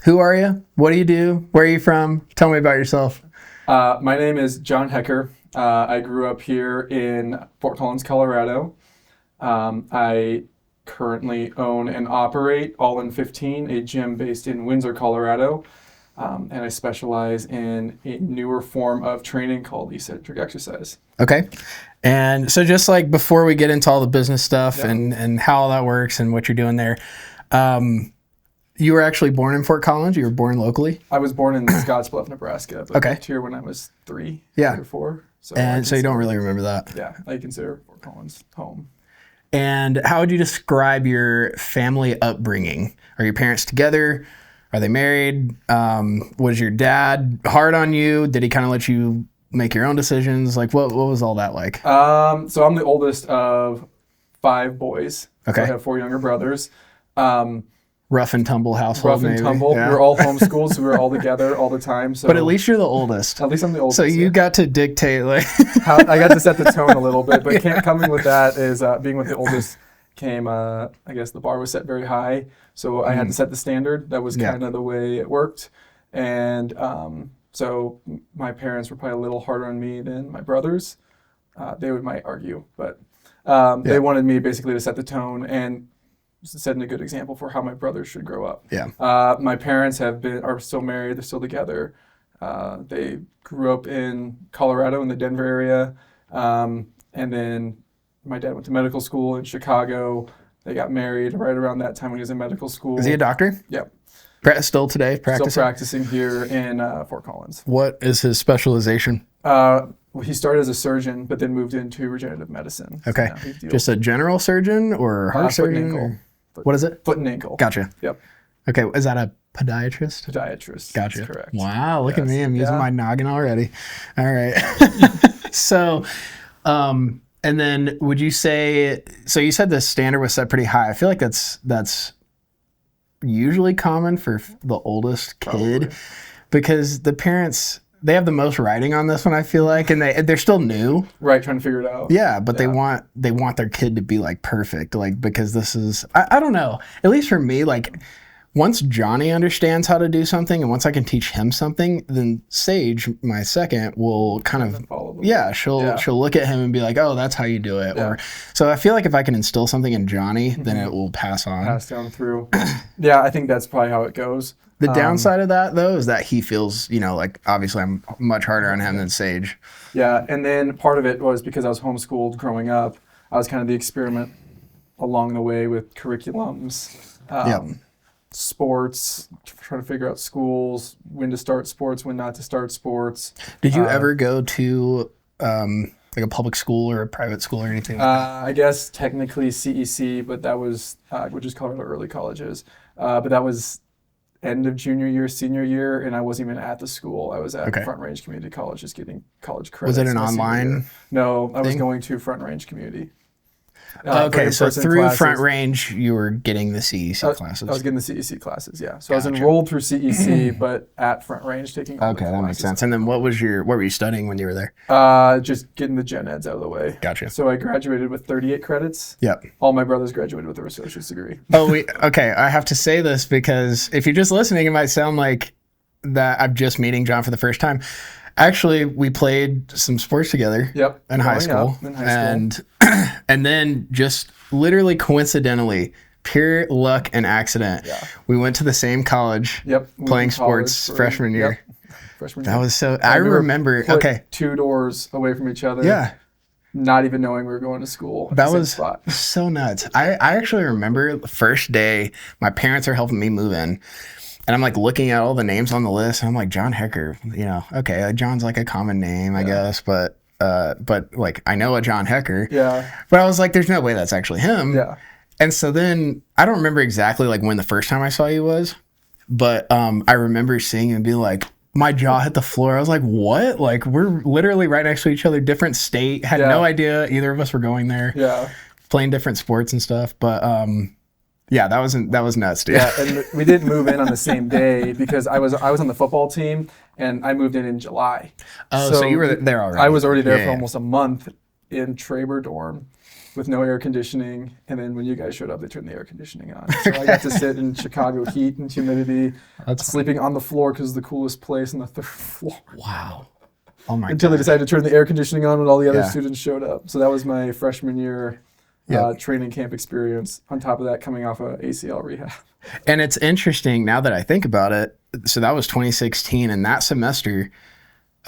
Who are you? What do you do? Where are you from? Tell me about yourself. My name is John Hecker. I grew up here in Fort Collins, Colorado. I currently own and operate All in 15, a gym based in Windsor, Colorado. And I specialize in a newer form of training called eccentric exercise. Okay. And so just like before we get into all the business stuff Yeah. and how all that works and what you're doing there, you were actually born in Fort Collins? You were born locally? I was born in Scottsbluff, Nebraska, but Okay. moved here when I was three or four. So you don't really remember that? Yeah, I consider Fort Collins home. And how would you describe your family upbringing? Are your parents together? Are they married? Was your dad hard on you? Did he kind of let you make your own decisions? Like, what was all that like? So I'm the oldest of 5 boys. Okay. So I have 4 younger brothers. Rough and tumble household, Rough and maybe. tumble. Yeah. We're all homeschooled, so we're all together all the time. So But at least you're the oldest. At least I'm the oldest. So you got to dictate, like. I got to set the tone a little bit, but coming with that is being with the oldest came. I guess the bar was set very high, so I had to set the standard. That was kind of the way it worked, and so my parents were probably a little harder on me than my brothers. They might argue, but they wanted me basically to set the tone and setting a good example for how my brothers should grow up. Yeah. My parents are still married. They're still together. They grew up in Colorado in the Denver area. And then my dad went to medical school in Chicago. They got married right around that time when he was in medical school. Is he a doctor? Yep. Still today, practicing? Still practicing here in Fort Collins. What is his specialization? He started as a surgeon, but then moved into regenerative medicine. Okay. So just a general surgeon or heart foot and surgeon? ankle. What is it? Foot and ankle. Gotcha. Yep. Okay. Is that a podiatrist? Podiatrist. Gotcha. That's correct. Wow. Look at me. I'm using Yeah. my noggin already. All right. So, and then would you say, so you said the standard was set pretty high. I feel like that's usually common for the oldest kid. Probably. Because the parents, they have the most writing on this one, I feel like, and they're still new. Right, trying to figure it out. Yeah, but they want their kid to be like perfect, like, because this is, I don't know, at least for me, like, once Johnny understands how to do something and once I can teach him something, then Sage, my second, will kind of, she'll look at him and be like, oh, that's how you do it. Yeah. Or so I feel like if I can instill something in Johnny, then it will pass on. Pass down through. Yeah, I think that's probably how it goes. The downside of that, though, is that he feels, like, obviously I'm much harder on him than Sage. Yeah, and then part of it was because I was homeschooled growing up. I was kind of the experiment along the way with curriculums, sports, trying to figure out schools, when to start sports, when not to start sports. Did you ever go to like a public school or a private school or anything like that? I guess technically CEC, but that was, which is Colorado Early Colleges, but that was end of junior year, senior year, and I wasn't even at the school. I was at Front Range Community College, just getting college credits. Was it an online? No, I was going to Front Range Community. Okay, so through classes. Front Range, you were getting the CEC classes. I was getting the CEC classes, yeah. So I was enrolled through CEC, but at Front Range taking all the that makes classes. sense. And then what were you studying when you were there? Just getting the gen eds out of the way. Gotcha. So I graduated with 38 credits. Yep. All my brothers graduated with their associate's degree. Okay, I have to say this because if you're just listening, it might sound like that I'm just meeting John for the first time. Actually, we played some sports together in high school. And then just literally coincidentally, pure luck and accident, we went to the same college playing sports freshman year. Freshman year. That was so, I remember, put 2 doors away from each other. Yeah. Not even knowing we were going to school. That was so nuts. I actually remember the first day, my parents are helping me move in. And I'm like looking at all the names on the list, and I'm like, John Hecker, okay, John's like a common name, I guess, but like I know a John Hecker. Yeah. But I was like, there's no way that's actually him. Yeah. And so then I don't remember exactly like when the first time I saw you was, but I remember seeing you and being like, my jaw hit the floor. I was like, what? Like we're literally right next to each other, different state. Had no idea either of us were going there. Yeah. Playing different sports and stuff, but yeah, that was nuts, dude. Yeah, and we didn't move in on the same day because I was on the football team and I moved in July. Oh, so you were there already. I was already there for almost a month in Traber dorm. with no air conditioning. And then when you guys showed up, they turned the air conditioning on. So I got to sit in Chicago heat and humidity, sleeping on the floor because it's the coolest place on the 3rd floor. Wow. Oh my Until they decided to turn the air conditioning on when all the other students showed up. So that was my freshman year training camp experience. On top of that, coming off a ACL rehab. And it's interesting now that I think about it. So that was 2016, and that semester,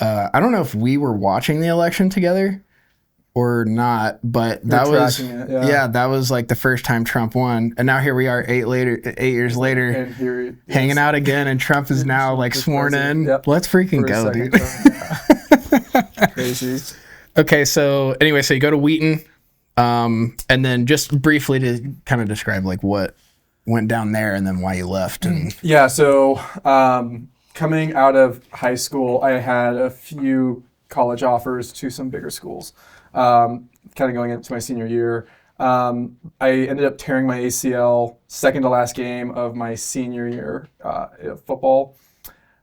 I don't know if we were watching the election together or not, but that was that was like the first time Trump won, and now here we are 8 years later, and here hanging out again, and Trump is now like sworn in. Yep. Let's freaking go, dude. Crazy. Okay, so anyway, so you go to Wheaton, and then just briefly to kind of describe like what went down there and then why you left. And so coming out of high school, I had a few college offers to some bigger schools. Kind of going into my senior year, I ended up tearing my ACL second to last game of my senior year football.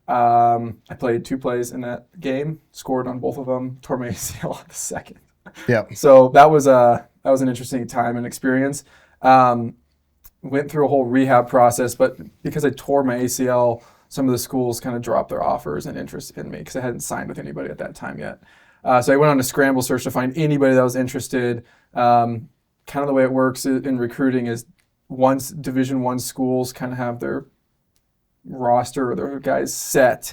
I played 2 plays in that game, scored on both of them, tore my ACL at the second. Yeah. So that was an interesting time and experience. Went through a whole rehab process, but because I tore my ACL, some of the schools kind of dropped their offers and interest in me because I hadn't signed with anybody at that time yet. So I went on a scramble search to find anybody that was interested. Kind of the way it works in recruiting is once Division I schools kind of have their roster or their guys set,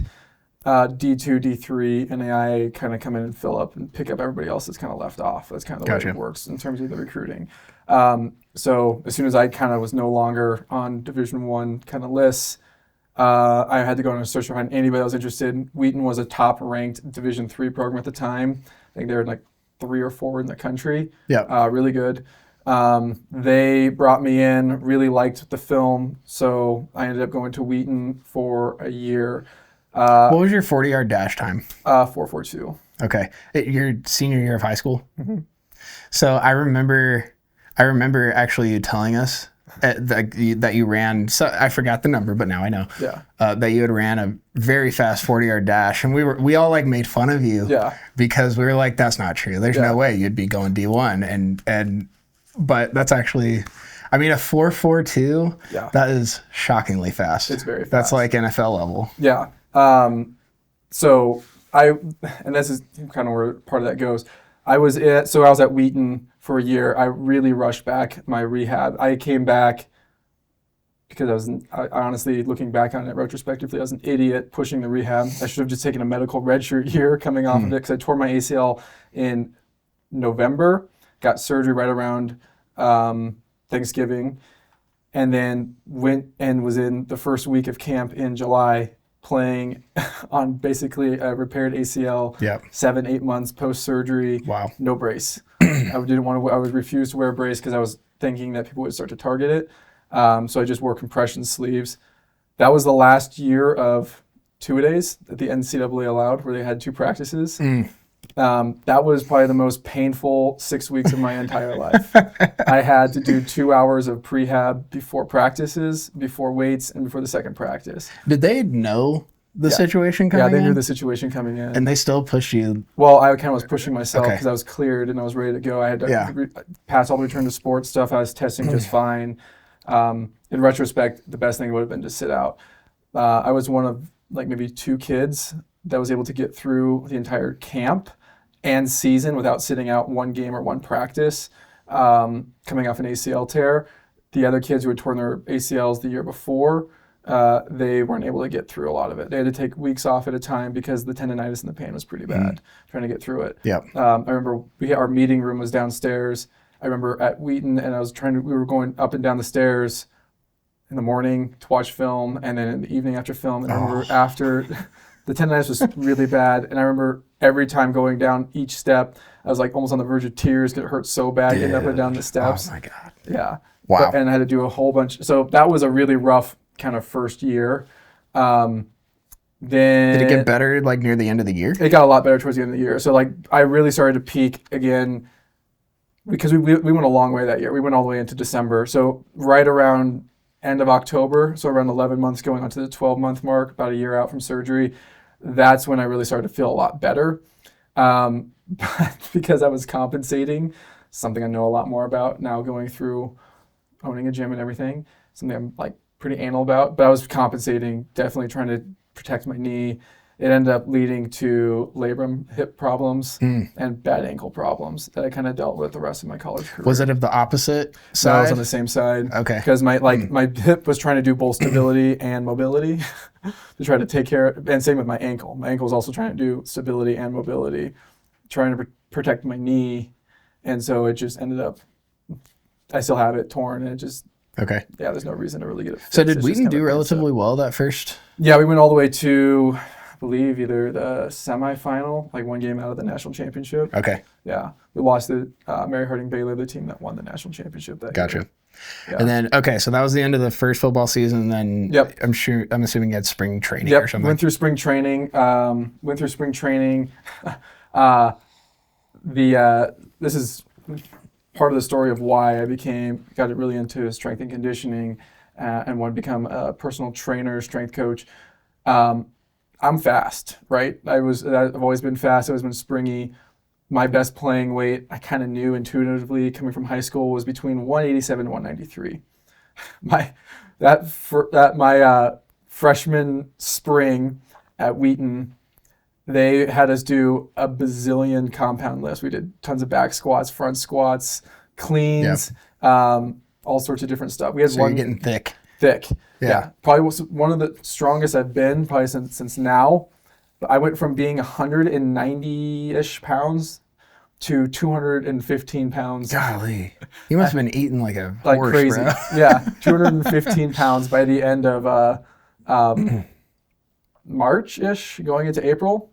D2, D3, and AI kind of come in and fill up and pick up everybody else that's kind of left off. That's kind of the way it works in terms of the recruiting. So as soon as I kind of was no longer on Division I kind of lists, I had to go on a search to find anybody that was interested. Wheaton was a top-ranked Division III program at the time. I think they were like 3 or 4 in the country. Yeah. Really good. They brought me in, really liked the film, so I ended up going to Wheaton for a year. What was your 40-yard dash time? 4.42. Okay. Your senior year of high school? Mm-hmm. So I remember actually you telling us that you ran, so I forgot the number, but now I know. Yeah. That you had ran a very fast 40-yard dash, and we all like made fun of you. Yeah. Because we were like, that's not true. There's no way you'd be going D1, but that's actually, I mean, a 4.42. That is shockingly fast. It's very fast. That's like NFL level. Yeah. So and this is kind of where part of that goes. I was at Wheaton for a year. I really rushed back my rehab. I came back because I honestly, looking back on it retrospectively, I was an idiot pushing the rehab. I should have just taken a medical redshirt year coming off of it because I tore my ACL in November, got surgery right around Thanksgiving, and then went and was in the first week of camp in July playing on basically a repaired ACL, 7-8 months post-surgery, no brace. I was refused to wear a brace because I was thinking that people would start to target it. So I just wore compression sleeves. That was the last year of two-a-days that the NCAA allowed, where they had 2 practices. That was probably the most painful 6 weeks of my entire life. I had to do 2 hours of prehab before practices, before weights, and before the second practice. Did they know the situation coming in? Yeah, they knew the situation coming in. And they still pushed you? Well, I kind of was pushing myself because I was cleared and I was ready to go. I had to pass all the return to sports stuff. I was testing just fine. In retrospect, the best thing would have been to sit out. I was one of like maybe 2 kids that was able to get through the entire camp and season without sitting out 1 game or 1 practice, coming off an ACL tear. The other kids who had torn their ACLs the year before, they weren't able to get through a lot of it. They had to take weeks off at a time because the tendonitis and the pain was pretty bad, trying to get through it. I remember our meeting room was downstairs. I remember at Wheaton, and we were going up and down the stairs in the morning to watch film, and then in the evening after film. And I remember after the tendonitis was really bad, and I remember every time going down each step, I was like almost on the verge of tears because it hurt so bad getting up and down the steps. Oh my God. Yeah. Wow. And I had to do a whole bunch. So that was a really rough kind of first year. Then did it get better like near the end of the year? It got a lot better towards the end of the year. So like I really started to peak again because we went a long way that year. We went all the way into December. So right around end of October, so around 11 months going on to the 12-month mark, about a year out from surgery, that's when I really started to feel a lot better. But because I was compensating something I know a lot more about now going through owning a gym and everything. Something I'm like pretty anal about, but I was compensating, definitely trying to protect my knee. It ended up leading to labrum hip problems and bad ankle problems that I kind of dealt with the rest of my college career. Was it of the opposite side? No, I was on the same side. Okay. Because my hip was trying to do both stability and mobility to try to take care of, and same with my ankle. My ankle was also trying to do stability and mobility, trying to protect my knee. And so it just ended up, I still have it torn, and it just, okay. Yeah, there's no reason to really get it fixed. So did Wheaton do relatively well that first? Yeah, we went all the way to, I believe, either the semifinal, like one game out of the national championship. Okay. Yeah. We lost to Mary Harding Baylor, the team that won the national championship that year. Gotcha. Yeah. And then, okay, so that was the end of the first football season. And then I'm assuming you had spring training or something. Went through spring training. This is part of the story of why I got really into strength and conditioning and wanted to become a personal trainer, strength coach. I'm fast, right? I've always been fast. I've always been springy. My best playing weight, I kind of knew intuitively coming from high school, was between 187 and 193. My freshman spring at Wheaton, they had us do a bazillion compound lifts. We did tons of back squats, front squats, cleans, all sorts of different stuff. We had you're getting thick. Yeah. Probably was one of the strongest I've been probably since now. But I went from being 190-ish pounds to 215 pounds. Golly. You must have been eating like a horse, crazy. Bro. Yeah, 215 pounds by the end of March-ish, going into April.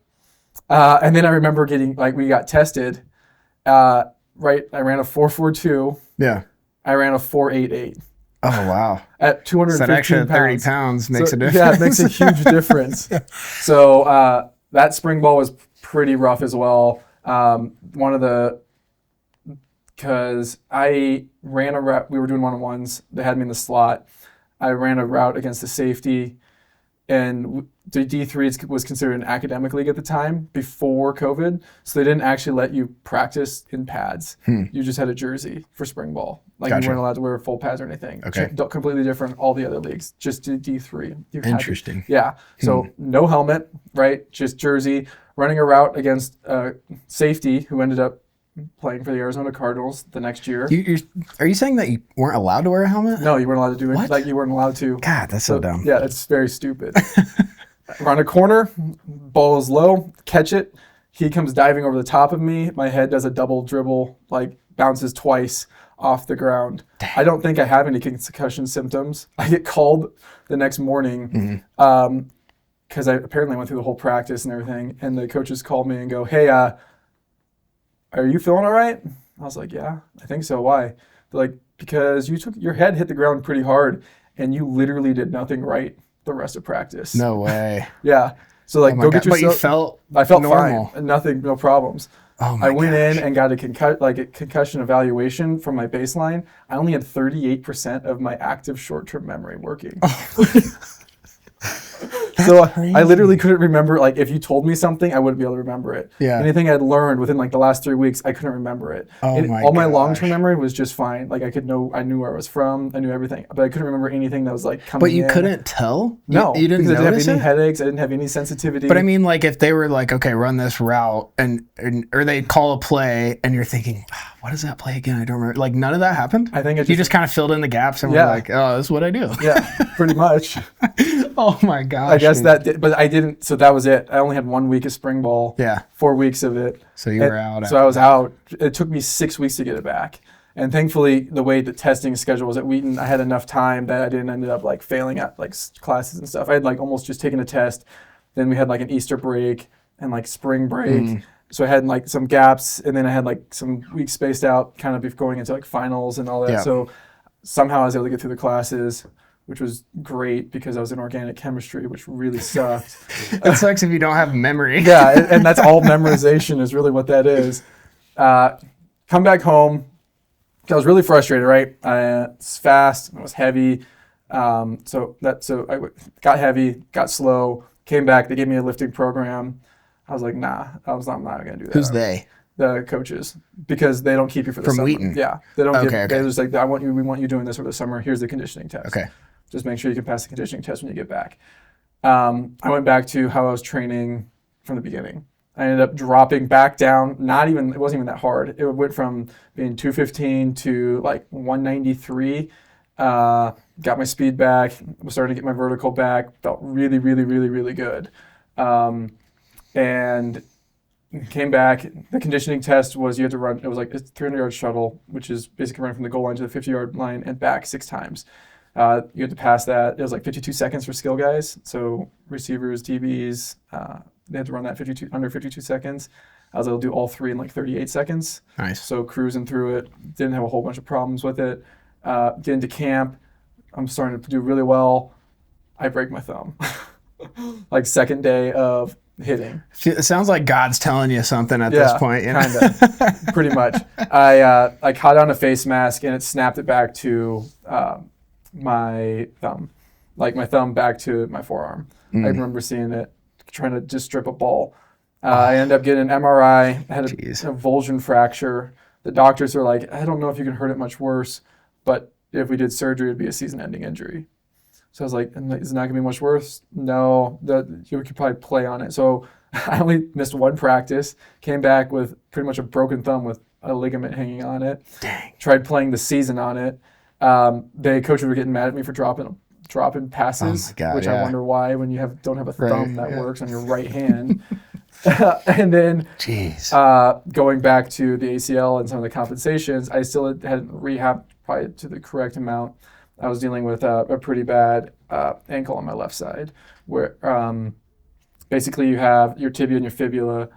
And then I remember we got tested. I ran a 4.42. Yeah. I ran a 4.88. Oh, wow. At 215 so that extra 30 pounds. pounds makes a difference. Yeah, it makes a huge difference. So that spring ball was pretty rough as well. Because I ran a route, we were doing one-on-ones. They had me in the slot. I ran a route against the safety. And the D3 was considered an academic league at the time before COVID. So they didn't actually let you practice in pads. You just had a jersey for spring ball. You weren't allowed to wear full pads or anything. Okay. Completely different, all the other leagues, just D3. Interesting. So no helmet, right? Just jersey, running a route against safety who ended up playing for the Arizona Cardinals the next year. Are you saying that you weren't allowed to wear a helmet? No, you weren't allowed to do it. What? You weren't allowed to. God, that's so dumb. Yeah, it's very stupid. Run a corner, ball is low, catch it. He comes diving over the top of me. My head does a double dribble, bounces twice off the ground. Dang. I don't think I have any concussion symptoms. I get called the next morning because I apparently went through the whole practice and everything. And the coaches called me and go, "Hey, are you feeling all right?" I was like, "Yeah, I think so." Why? They're like, "Because your head hit the ground pretty hard and you literally did nothing right the rest of practice." No way. Yeah. So go get yourself. But you felt normal. Fine. Nothing, no problems. Oh my I went in and got a concussion evaluation from my baseline. I only had 38% of my active short-term memory working. So I literally couldn't remember, if you told me something, I wouldn't be able to remember it. Yeah. Anything I'd learned within the last 3 weeks, I couldn't remember it. All my long-term memory was just fine. I knew where I was from, I knew everything, but I couldn't remember anything that was coming in. But you couldn't tell? No, you didn't because I didn't have any it? headaches, I didn't have any sensitivity. But I mean, if they were okay, run this route, or they'd call a play, and you're thinking, what is that play again? I don't remember. None of that happened? I think you just kind of filled in the gaps and were like, oh, this is what I do. Yeah, pretty much. Oh my gosh. I guess but I didn't, so that was it. I only had 1 week of spring ball. Yeah. 4 weeks of it. So you were out. So I was out. It took me 6 weeks to get it back. And thankfully, the way the testing schedule was at Wheaton, I had enough time that I didn't end up failing at classes and stuff. I had almost just taken a test. Then we had an Easter break and spring break. So I had some gaps, and then I had some weeks spaced out kind of going into finals and all that. Yeah. So somehow I was able to get through the classes, which was great because I was in organic chemistry, which really sucked. It sucks if you don't have memory. Yeah, and that's all memorization is really what that is. Come back home. I was really frustrated, right? It's fast. It was heavy. So I got heavy, got slow, came back. They gave me a lifting program. I was like, nah, I'm not going to do that. Who's they? the coaches, because they don't keep you for the summer. Wheaton? Yeah. They don't Okay. They're just like, we want you doing this for the summer. Here's the conditioning test. Okay. Just make sure you can pass the conditioning test when you get back. I went back to how I was training from the beginning. I ended up dropping back down. It wasn't even that hard. It went from being 215 to like 193. Got my speed back. Was starting to get my vertical back. Felt really, really, really, really good. And came back. The conditioning test was you had to run. It was like a 300-yard shuttle, which is basically running from the goal line to the 50-yard line and back 6 times. You had to pass that. It was like 52 seconds for skill guys. So receivers, DBs, they had to run that under 52 seconds. I was able to do all 3 in like 38 seconds. Nice. So cruising through it, didn't have a whole bunch of problems with it. Get into camp, I'm starting to do really well. I break my thumb. Like second day of hitting. It sounds like God's telling you something at this point. You know? Kind of, pretty much. I caught on a face mask and it snapped it back to my thumb, like my thumb back to my forearm. I remember seeing it, trying to just strip a ball. I ended up getting an MRI. I had a avulsion fracture. The doctors were like, I don't know if you can hurt it much worse, but if we did surgery, it'd be a season-ending injury. So I was like, is it not going to be much worse? No, you could probably play on it. So I only missed 1 practice, came back with pretty much a broken thumb with a ligament hanging on it. Dang. Tried playing the season on it. The coaches were getting mad at me for dropping passes, which I wonder why when you don't have a thumb that works on your right hand. And then going back to the ACL and some of the compensations, I still hadn't rehabbed probably to the correct amount. I was dealing with a pretty bad ankle on my left side, where basically you have your tibia and your fibula,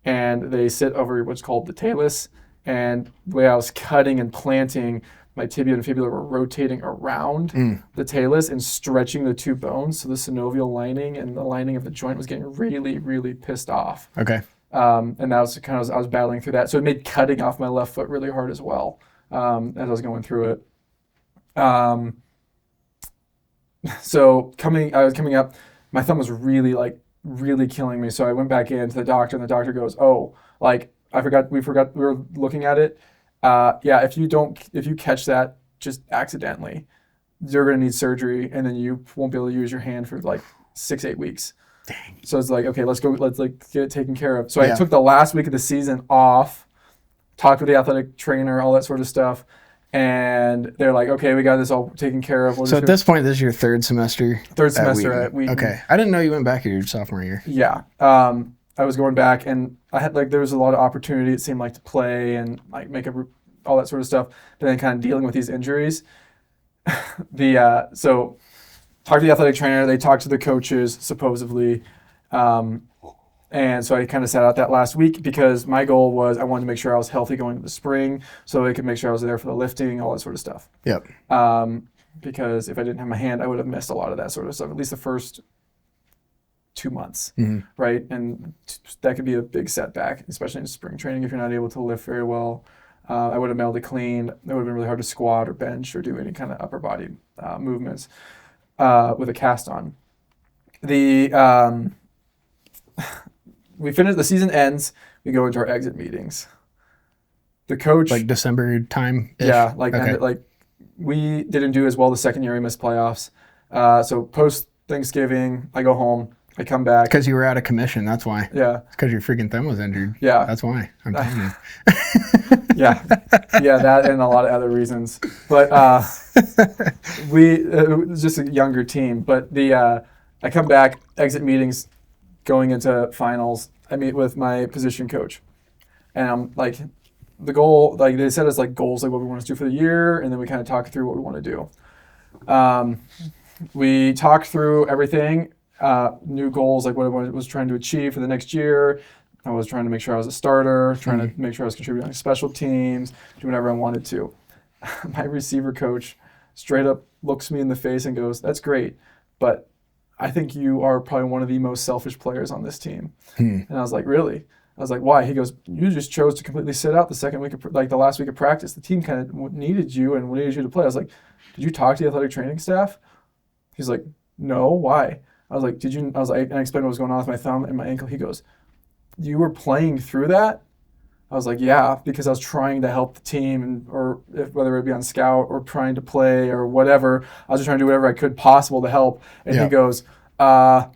and they sit over what's called the talus. And the way I was cutting and planting, my tibia and fibula were rotating around the talus and stretching the 2 bones. So the synovial lining and the lining of the joint was getting really, really pissed off. Okay. And that was kind of, I was battling through that. So it made cutting off my left foot really hard as well as I was going through it. So I was coming up, my thumb was really killing me. So I went back in to the doctor, and the doctor goes, "Oh, like we were looking at it. Yeah, if you catch that just accidentally, you're gonna need surgery, and then you won't be able to use your hand for like 6-8 weeks." Dang. So it's like, okay, let's get it taken care of. So I took the last week of the season off, talked with the athletic trainer, all that sort of stuff. And they're like, okay, we got this all taken care of. So at this point, this is your 3rd semester? 3rd semester at Wheaton. Okay. I didn't know you went back your sophomore year. Yeah. I was going back, and I had there was a lot of opportunity, it seemed like, to play and like make all that sort of stuff. But then kind of dealing with these injuries. So talked to the athletic trainer. They talked to the coaches, supposedly. And so I kind of sat out that last week because my goal was I wanted to make sure I was healthy going into the spring so I could make sure I was there for the lifting, all that sort of stuff. Yep. Because if I didn't have my hand, I would have missed a lot of that sort of stuff, at least the first 2 months, right? And that could be a big setback, especially in spring training if you're not able to lift very well. I would have been able to clean. It would have been really hard to squat or bench or do any kind of upper body movements with a cast on. We finish, the season ends, we go into our exit meetings. The coach... Like December time? Yeah, like we didn't do as well the second year, we missed playoffs. So post-Thanksgiving, I go home, I come back. Because you were out of commission, that's why. Yeah. Because your freaking thumb was injured. Yeah. That's why. I'm telling you. Yeah, that and a lot of other reasons. But it was just a younger team. But I come back, exit meetings, going into finals, I meet with my position coach, and I'm like, the goal, like they set us like goals, like what we want to do for the year, and then we kind of talk through what we want to do. We talked through everything, new goals, like what I was trying to achieve for the next year. I was trying to make sure I was a starter, trying to make sure I was contributing on special teams, do whatever I wanted to. My receiver coach straight up looks me in the face and goes, "That's great, but I think you are probably one of the most selfish players on this team." And I was like, "Really?" I was like, "Why?" He goes, "You just chose to completely sit out the second week of, the last week of practice. The team kind of needed you and needed you to play." I was like, "Did you talk to the athletic training staff?" He's like, "No, why?" I was like, "Did you?" I was like, and I explained what was going on with my thumb and my ankle. He goes, "You were playing through that?" I was like, yeah, because I was trying to help the team, whether it be on scout or trying to play or whatever. I was just trying to do whatever I could possible to help. And he goes, I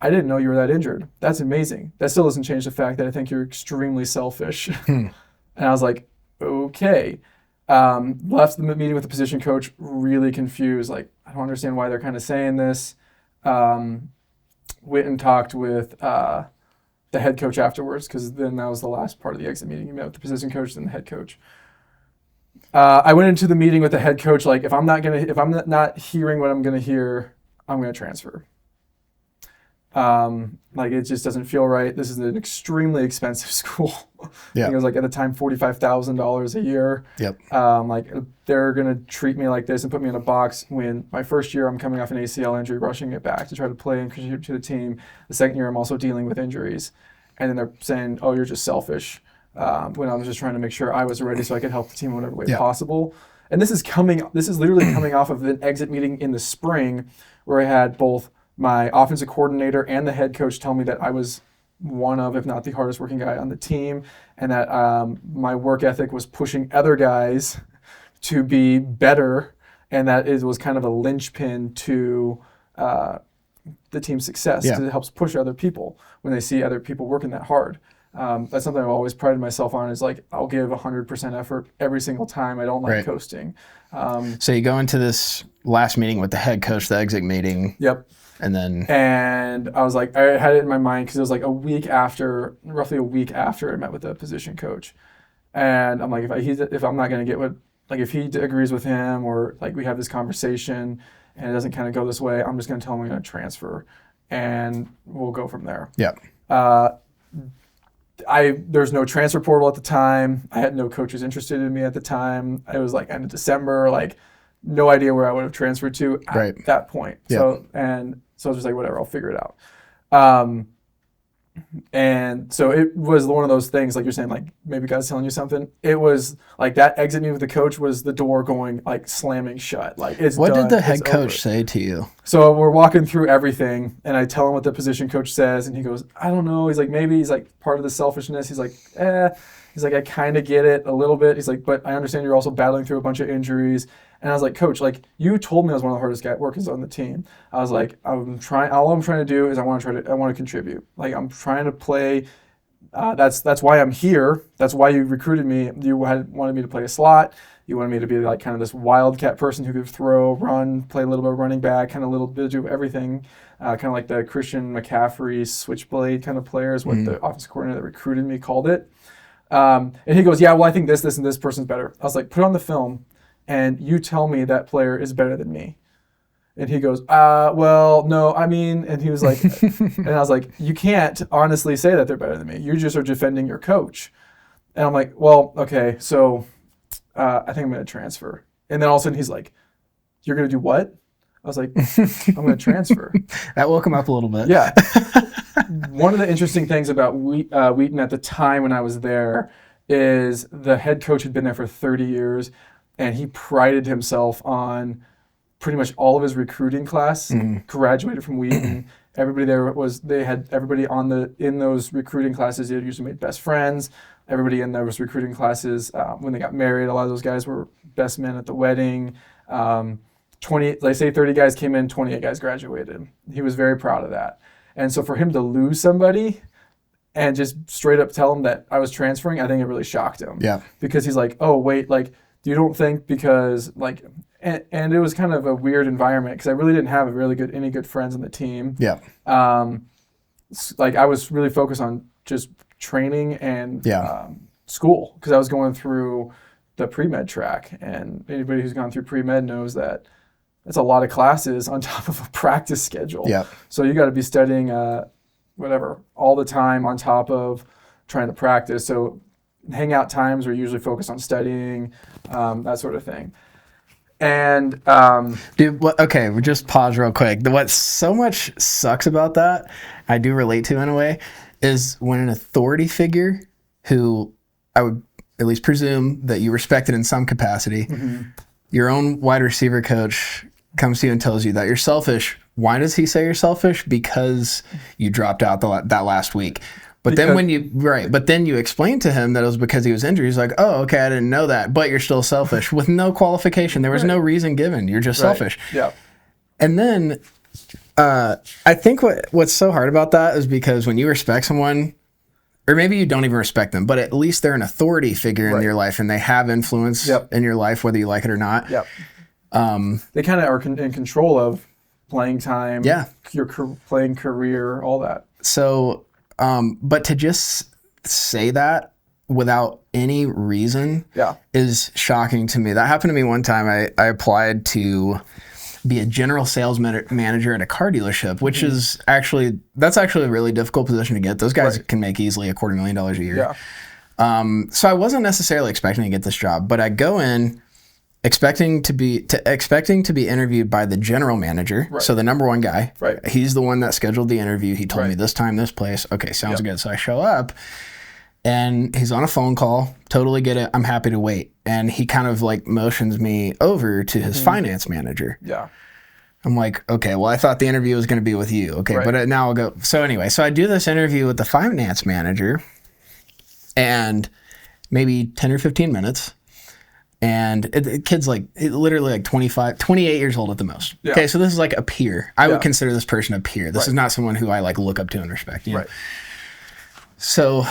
didn't know you were that injured. That's amazing. That still doesn't change the fact that I think you're extremely selfish. And I was like, okay. Left the meeting with the position coach really confused. Like, I don't understand why they're kind of saying this. Went and talked with the head coach afterwards, because then that was the last part of the exit meeting. You met with the position coach and the head coach. I went into the meeting with the head coach like, if I'm not hearing what I'm gonna hear, I'm gonna transfer. Like, it just doesn't feel right. This is an extremely expensive school. Yeah. I think it was like at the time $45,000 a year. Yep. Like, they're gonna treat me like this and put me in a box when my first year I'm coming off an ACL injury, rushing it back to try to play and contribute to the team. The second year I'm also dealing with injuries, and then they're saying, "Oh, you're just selfish," when I was just trying to make sure I was ready so I could help the team in whatever way possible. And this is literally coming off of an exit meeting in the spring where I had both my offensive coordinator and the head coach tell me that I was one of, if not the hardest working guy on the team, and that my work ethic was pushing other guys to be better, and that it was kind of a linchpin to the team's success, because it helps push other people when they see other people working that hard. That's something I've always prided myself on, is like, I'll give 100% effort every single time. I don't like coasting. So you go into this last meeting with the head coach, the exit meeting. Yep. And I was like, I had it in my mind because it was like roughly a week after I met with the position coach. And I'm like, if I'm not going to get if he agrees with him, or like we have this conversation and it doesn't kind of go this way, I'm just going to tell him I'm going to transfer, and we'll go from there. Yep. There's no transfer portal at the time. I had no coaches interested in me at the time. It was like end of December, like no idea where I would have transferred to at that point. Yep. So I was just like, whatever, I'll figure it out. And so it was one of those things, like you're saying, like maybe God's telling you something. It was like that exit meeting with the coach was the door going, like, slamming shut. Like, it's What done, did the head coach say to you? So we're walking through everything, and I tell him what the position coach says, and he goes, I don't know. He's like, maybe. He's like, part of the selfishness. He's like, He's like, I kind of get it a little bit. He's like, but I understand you're also battling through a bunch of injuries. And I was like, Coach, like, you told me I was one of the hardest workers on the team. I was like, all I'm trying to do is I want to contribute. Like, I'm trying to play. That's why I'm here. That's why you recruited me. You wanted me to play a slot. You wanted me to be like kind of this wildcat person who could throw, run, play a little bit of running back, kind of a little bit of everything. Kind of like the Christian McCaffrey switchblade kind of players, what the offensive coordinator that recruited me called it. And he goes, yeah, well, I think this, and this person's better. I was like, put on the film, and you tell me that player is better than me. And he goes, well, no, I mean, and he was like, and I was like, you can't honestly say that they're better than me. You just are defending your coach. And I'm like, well, okay, so I think I'm going to transfer. And then all of a sudden he's like, you're going to do what? I was like, I'm going to transfer. That woke him up a little bit. Yeah. One of the interesting things about Wheaton at the time when I was there is the head coach had been there for 30 years, and he prided himself on pretty much all of his recruiting class graduated from Wheaton. Everybody there they had everybody in those recruiting classes. They usually made best friends. Everybody in those recruiting classes, when they got married, a lot of those guys were best men at the wedding. 30 guys came in, 28 guys graduated. He was very proud of that. And so for him to lose somebody and just straight up tell him that I was transferring, I think it really shocked him. Yeah. Because he's like, oh, wait, like, you don't think because, like, and it was kind of a weird environment because I really didn't have any good friends on the team. Yeah. Like, I was really focused on just training and school because I was going through the pre-med track. And anybody who's gone through pre-med knows that it's a lot of classes on top of a practice schedule. Yeah. So you got to be studying all the time on top of trying to practice. So hangout times are usually focused on studying, that sort of thing. And okay, we just pause real quick. What so much sucks about that, I do relate to in a way, is when an authority figure who I would at least presume that you respected in some capacity, your own wide receiver coach comes to you and tells you that you're selfish. Why does he say you're selfish? Because you dropped out that last week. But then you explain to him that it was because he was injured. He's like, oh, okay, I didn't know that. But you're still selfish with no qualification. There was no reason given. You're just selfish. Yeah. And then I think what's so hard about that is because when you respect someone, or maybe you don't even respect them, but at least they're an authority figure in your life and they have influence in your life, whether you like it or not. Yep. They kind of are in control of playing time, your playing career, all that. So, but to just say that without any reason is shocking to me. That happened to me one time. I applied to be a general sales manager at a car dealership, which is that's actually a really difficult position to get. Those guys can make easily $250,000 a year. Yeah. So I wasn't necessarily expecting to get this job, but I go in expecting to be interviewed by the general manager. Right. So the number one guy. Right. He's the one that scheduled the interview. He told me this time, this place. Okay, sounds good. So I show up and he's on a phone call. Totally get it. I'm happy to wait. And he kind of like motions me over to his finance manager. Yeah. I'm like, okay, well, I thought the interview was going to be with you. Okay, but now I'll go. So anyway, so I do this interview with the finance manager and maybe 10 or 15 minutes. And the kid's like literally like 28 years old at the most. Yeah. Okay, so this is like a peer. I would consider this person a peer. This is not someone who I like look up to and respect. You know? Right. So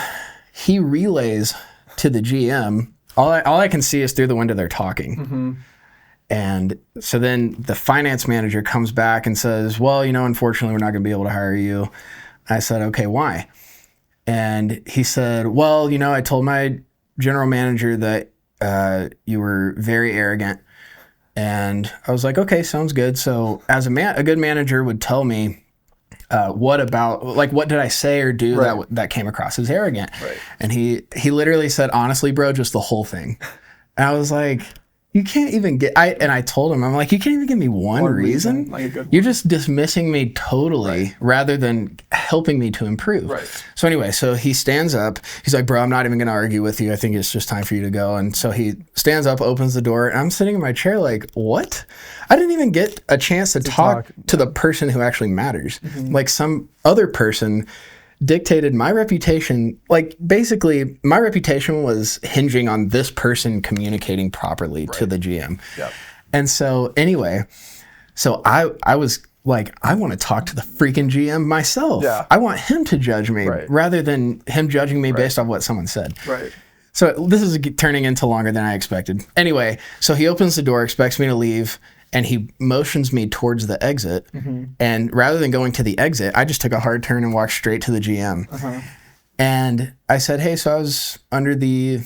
he relays to the GM. All I can see is through the window they're talking. Mm-hmm. And so then the finance manager comes back and says, well, unfortunately, we're not going to be able to hire you. I said, okay, why? And he said, well, I told my general manager that you were very arrogant. And I was like, okay, sounds good. So as a good manager would tell me, what did I say or do that came across as arrogant? Right. And he literally said, honestly, bro, just the whole thing. And I was like, you can't even I told him, I'm like, you can't even give me one reason. Like a good one. You're just dismissing me totally rather than helping me to improve. Right. So anyway, so he stands up. He's like, bro, I'm not even going to argue with you. I think it's just time for you to go. And so he stands up, opens the door, and I'm sitting in my chair like, what? I didn't even get a chance to talk to the person who actually matters. Mm-hmm. Like some other person dictated my reputation. Like basically my reputation was hinging on this person communicating properly to the GM. Yep. And so anyway, so I was like, I want to talk to the freaking GM myself. Yeah. I want him to judge me rather than him judging me based on what someone said. Right. So this is turning into longer than I expected. Anyway, so he opens the door, expects me to leave, and he motions me towards the exit. Mm-hmm. And rather than going to the exit, I just took a hard turn and walked straight to the GM. Uh-huh. And I said, hey, so I was under the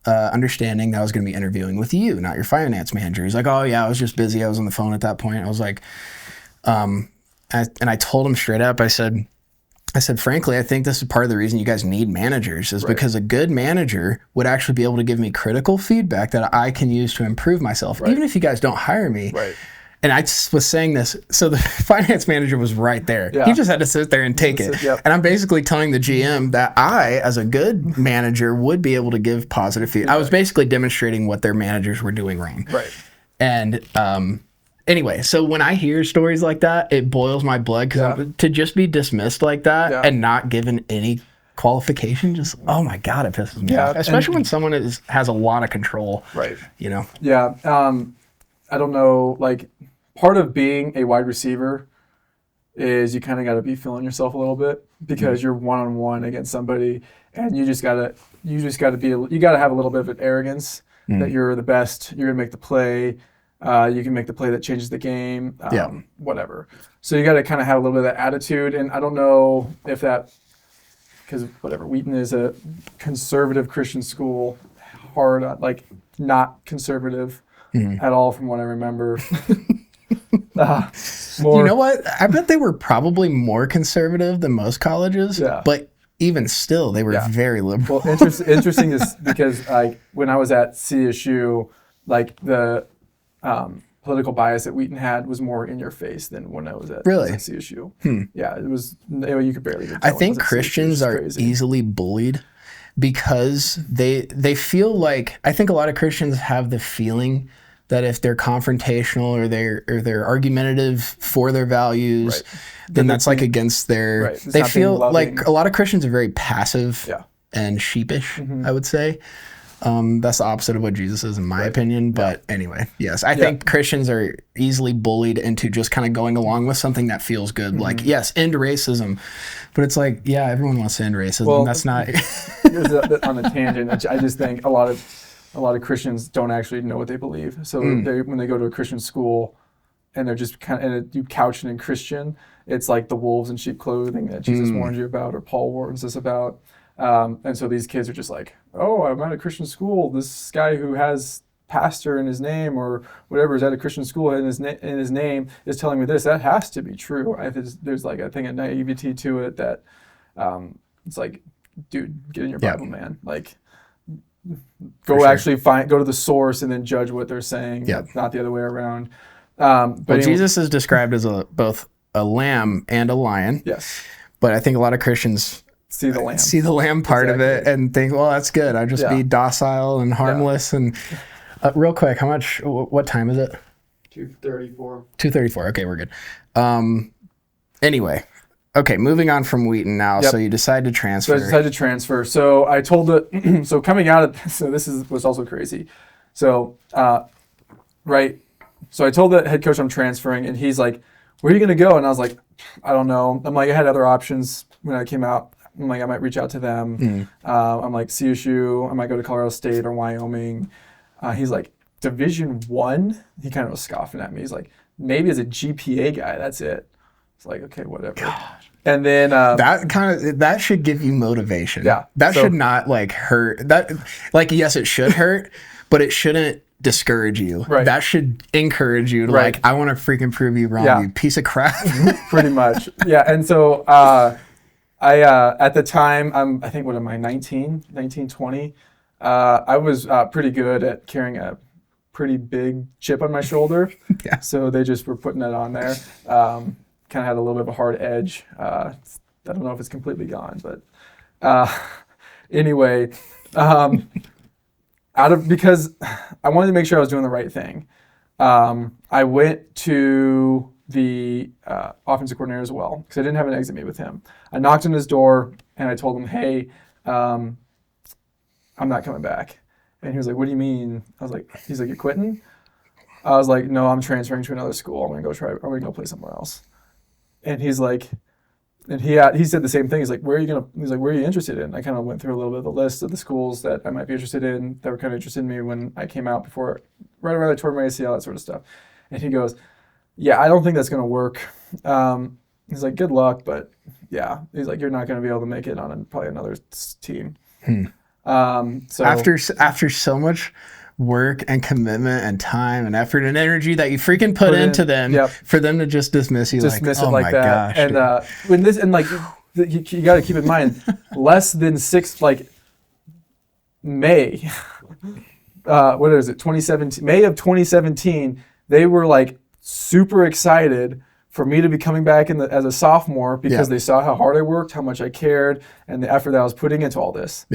understanding that I was going to be interviewing with you, not your finance manager. He's like, oh, yeah, I was just busy. I was on the phone at that point. I was like, and I told him straight up, I said, frankly, I think this is part of the reason you guys need managers is because a good manager would actually be able to give me critical feedback that I can use to improve myself, even if you guys don't hire me. Right. And I was saying this, so the finance manager was right there. Yeah. He just had to sit there and take it. Yep. And I'm basically telling the GM that I, as a good manager, would be able to give positive feedback. I was basically demonstrating what their managers were doing wrong. Right. And anyway, so when I hear stories like that, it boils my blood because to just be dismissed like that and not given any qualification, just, oh my God, it pisses me off. Especially when someone has a lot of control. Right. Yeah. I don't know, like part of being a wide receiver is you kind of got to be feeling yourself a little bit because you're one-on-one against somebody and you got to have a little bit of an arrogance that you're the best, you're going to make the play. You can make the play that changes the game, whatever. So you got to kind of have a little bit of that attitude. And I don't know if that, because Wheaton is a conservative Christian school, not conservative at all from what I remember. You know what? I bet they were probably more conservative than most colleges, but even still, they were very liberal. Well, interesting is because when I was at CSU, the political bias that Wheaton had was more in your face than when I was at CSU. Yeah, it was. You could barely. I think Christians are easily bullied because they feel like. I think a lot of Christians have the feeling that if they're confrontational or they're argumentative for their values, then that's like against their. They feel like a lot of Christians are very passive and sheepish. I would say. That's the opposite of what Jesus is, in my opinion. But anyway, yes, I think Christians are easily bullied into just kind of going along with something that feels good. Like, yes, end racism. But it's like, yeah, everyone wants to end racism. Well, that's not. On a tangent, I just think a lot of Christians don't actually know what they believe. So when they go to a Christian school and they're just kind of, and you couch it in Christian, it's like the wolves in sheep clothing that Jesus warned you about, or Paul warns us about. And so these kids are just like, oh, I'm at a Christian school. This guy who has pastor in his name or whatever is at a Christian school in his name is telling me this. That has to be true. There's like, I think, a naivety to it that it's like, dude, get in your Bible, man. Like, go to the source and then judge what they're saying, not the other way around. But anyway, Jesus is described as both a lamb and a lion. Yes. But I think a lot of Christians see the lamb part of it and think, well, that's good. I'll just be docile and harmless. And real quick, what time is it? 2:34. 2:34. Okay, we're good. Anyway, okay, moving on from Wheaton now. So you decide to transfer. So I decided to transfer. So I told it, so coming out of this, so this was also crazy. So, so I told the head coach I'm transferring, and he's like, where are you going to go? And I was like, I don't know. I'm like, I had other options when I came out. I'm like, I might reach out to them. I'm like, CSU, I might go to Colorado State or Wyoming. He's like, Division I? He kind of was scoffing at me. He's like, maybe as a GPA guy, that's it. It's like, okay, whatever. God. And then that should give you motivation. Yeah. That should not like hurt. That, like, yes, it should hurt, but it shouldn't discourage you. Right. That should encourage you to like, I want to freaking prove you wrong, you piece of crap. Pretty much. Yeah. And so I at the time, I think, what am I, 19, 20? I was pretty good at carrying a pretty big chip on my shoulder. So they just were putting that on there. Kind of had a little bit of a hard edge. I don't know if it's completely gone, but anyway, because I wanted to make sure I was doing the right thing. I went to the offensive coordinator as well, because I didn't have an exit meet with him. I knocked on his door and I told him, hey, I'm not coming back. And he was like, what do you mean? He's like, you're quitting? I was like, no, I'm transferring to another school. I'm gonna go play somewhere else. And he's like, and he said the same thing. He's like, where are you interested in? I kind of went through a little bit of the list of the schools that I might be interested in, that were kind of interested in me when I came out right around I tore my ACL, that sort of stuff. And he goes, yeah, I don't think that's going to work. He's like, good luck, but yeah. He's like, you're not going to be able to make it on probably another team. So after so much work and commitment and time and effort and energy that you freaking put into them, for them to just dismiss you, dismiss it like that. Gosh, and when this, and like, you got to keep in mind, less than May, what is it, 2017, May of 2017, they were like super excited for me to be coming back as a sophomore, because they saw how hard I worked, how much I cared, and the effort that I was putting into all this.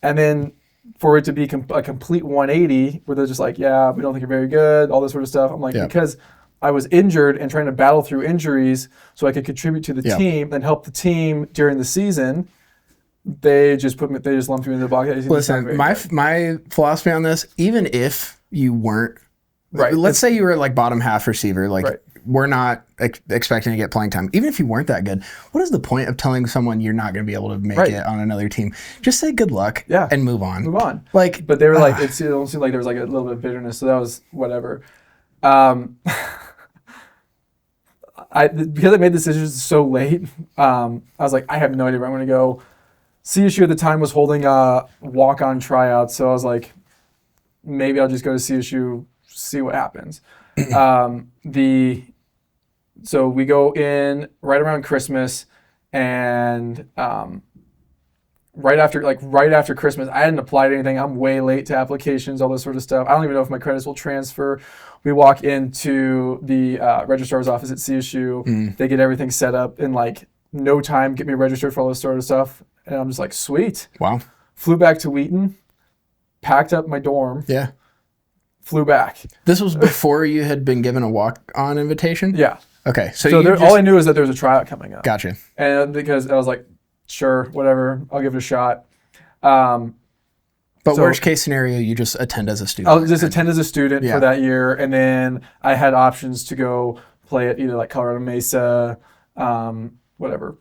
And then for it to be a complete 180, where they're just like, yeah, we don't think you're very good, all this sort of stuff. I'm like, because I was injured and trying to battle through injuries so I could contribute to the team and help the team during the season, they just lumped me into the box. Listen, my philosophy on this, even if you weren't, let's say you were like bottom half receiver, we're not expecting to get playing time. Even if you weren't that good, what is the point of telling someone you're not going to be able to make it on another team? Just say good luck and move on. But they were like, it almost seemed like there was like a little bit of bitterness, so that was whatever. Because I made decisions so late, I was like, I have no idea where I'm going to go. CSU at the time was holding a walk-on tryout, so I was like, maybe I'll just go to CSU, see what happens. So we go in right around Christmas, and right after Christmas, I hadn't applied anything. I'm way late to applications, all this sort of stuff. I don't even know if my credits will transfer. We walk into the registrar's office at CSU. They get everything set up in like no time, get me registered for all this sort of stuff. And I'm just like, sweet. Wow. Flew back to Wheaton, packed up my dorm. flew back. This was before you had been given a walk-on invitation? Yeah. Okay. So all I knew is that there was a tryout coming up. Gotcha. And because I was like, sure, whatever, I'll give it a shot. But worst case scenario, you just attend as a student. I'll just attend as a student for that year. And then I had options to go play at either like Colorado Mesa, whatever,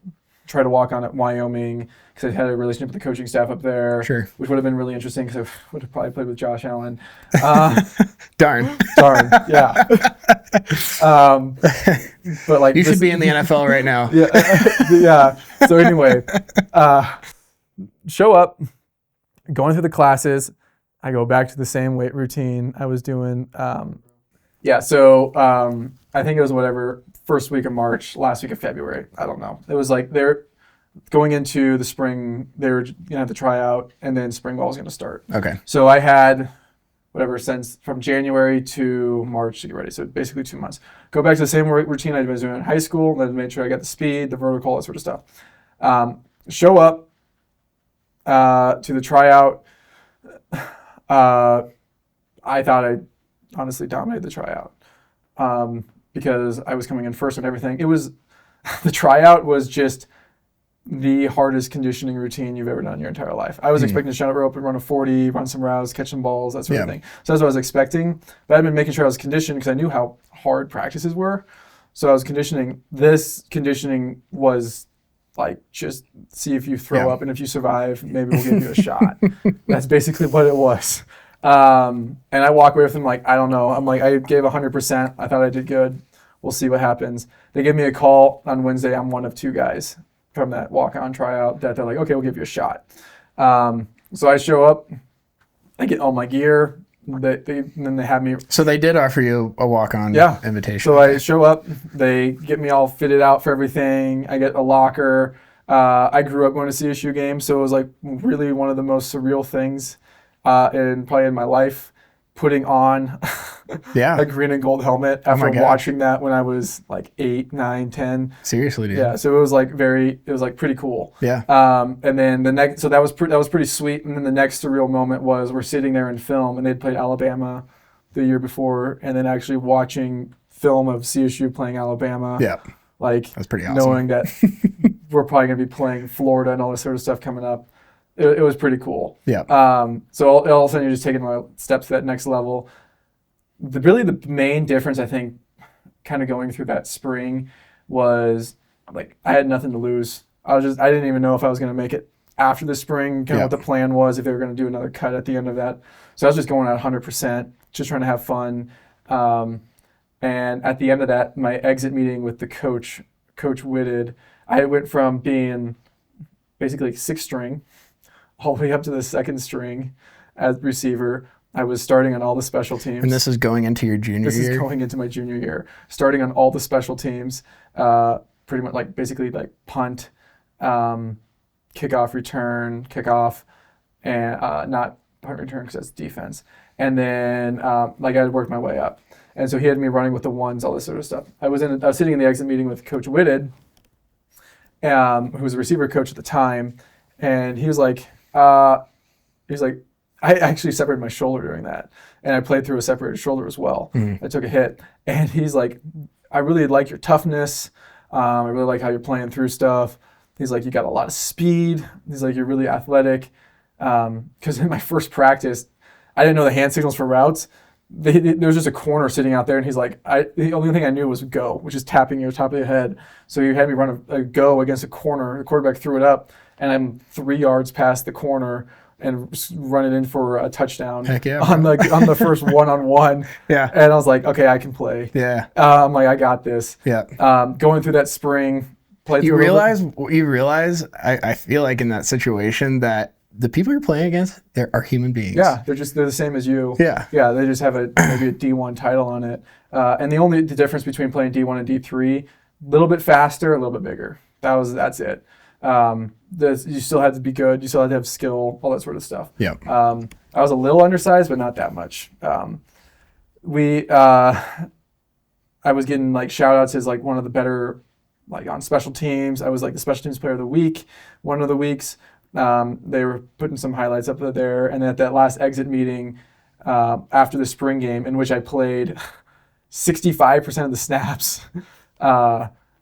try to walk on at Wyoming because I had a relationship with the coaching staff up there, which would have been really interesting because I would have probably played with Josh Allen. Darn, yeah. But like you should be in the NFL right now. Yeah. So anyway, show up, going through the classes. I go back to the same weight routine I was doing. So I think it was whatever, first week of March, last week of February. I don't know. It was like they're going into the spring, they were going to have to try out, and then spring ball was going to start. Okay. So I had whatever since from January to March to get ready. So basically 2 months. Go back to the same routine I'd been doing in high school, then made sure I got the speed, the vertical, all that sort of stuff. Show up to the tryout. I thought I honestly dominated the tryout because I was coming in first and everything. It was the tryout was just the hardest conditioning routine you've ever done in your entire life. I was expecting to shut up rope and run a 40, run some routes, catch some balls, that sort of thing. So that's what I was expecting. But I've been making sure I was conditioned because I knew how hard practices were. So I was conditioning. This conditioning was like, just see if you throw up, and if you survive, maybe we'll give you a shot. That's basically what it was. And I walk away with them like, I don't know. I'm like, I gave 100%. I thought I did good. We'll see what happens. They give me a call on Wednesday. I'm one of 2 guys from that walk-on tryout that they're like, okay, we'll give you a shot. So I show up, I get all my gear. Then they have me. So they did offer you a walk-on invitation. So I show up, they get me all fitted out for everything. I get a locker. I grew up going to CSU games, so it was like really one of the most surreal things probably in my life, putting on a green and gold helmet after watching that when I was like 8, 9, 10. Seriously, dude. Yeah, so it was like pretty cool. Yeah. And then that was pretty sweet. And then the next surreal moment was we're sitting there in film, and they'd played Alabama the year before, and then actually watching film of CSU playing Alabama. Yeah. Like that's pretty awesome. Knowing that we're probably gonna be playing Florida and all this sort of stuff coming up. It was pretty cool. Yeah. So all of a sudden you're just taking my steps to that next level. The main difference, I think, kind of going through that spring was like I had nothing to lose. I didn't even know if I was going to make it after the spring, kind of what the plan was, if they were going to do another cut at the end of that. So I was just going at 100%, just trying to have fun. And at the end of that, my exit meeting with the Coach Whitted, I went from being basically 6th string all the way up to the 2nd string as receiver. I was starting on all the special teams. And this is going into your junior year? This is going into my junior year. Starting on all the special teams, pretty much like basically like punt, kickoff return, kickoff, and not punt return because that's defense. And then like I worked my way up. And so he had me running with the ones, all this sort of stuff. I was sitting in the exit meeting with Coach Whitted, who was a receiver coach at the time, and he was like, I actually separated my shoulder during that, and I played through a separated shoulder as well. I took a hit, and he's like, I really like your toughness. I really like how you're playing through stuff. He's like, you got a lot of speed. He's like, you're really athletic. Because in my first practice, I didn't know the hand signals for routes. There was just a corner sitting out there, and he's like, the only thing I knew was go, which is tapping your top of the head. So he had me run a go against a corner. The quarterback threw it up, and I'm 3 yards past the corner and run it in for a touchdown. Heck yeah, on the first one-on-one. Yeah. And I was like, okay, I can play. Yeah. I'm like, I got this. Yeah. Going through that spring, played. You realize, I feel like in that situation that the people you're playing against, are human beings. Yeah, they're the same as you. Yeah. Yeah, they just have maybe a D1 title on it. And the difference between playing D1 and D3, a little bit faster, a little bit bigger. That's it. You still had to be good. You still had to have skill, all that sort of stuff. Yeah. I was a little undersized, but not that much. I was getting like shout outs as like one of the better, like on special teams. I was like the special teams player of the week, one of the weeks. They were putting some highlights up there. And then at that last exit meeting, after the spring game, in which I played 65% of the snaps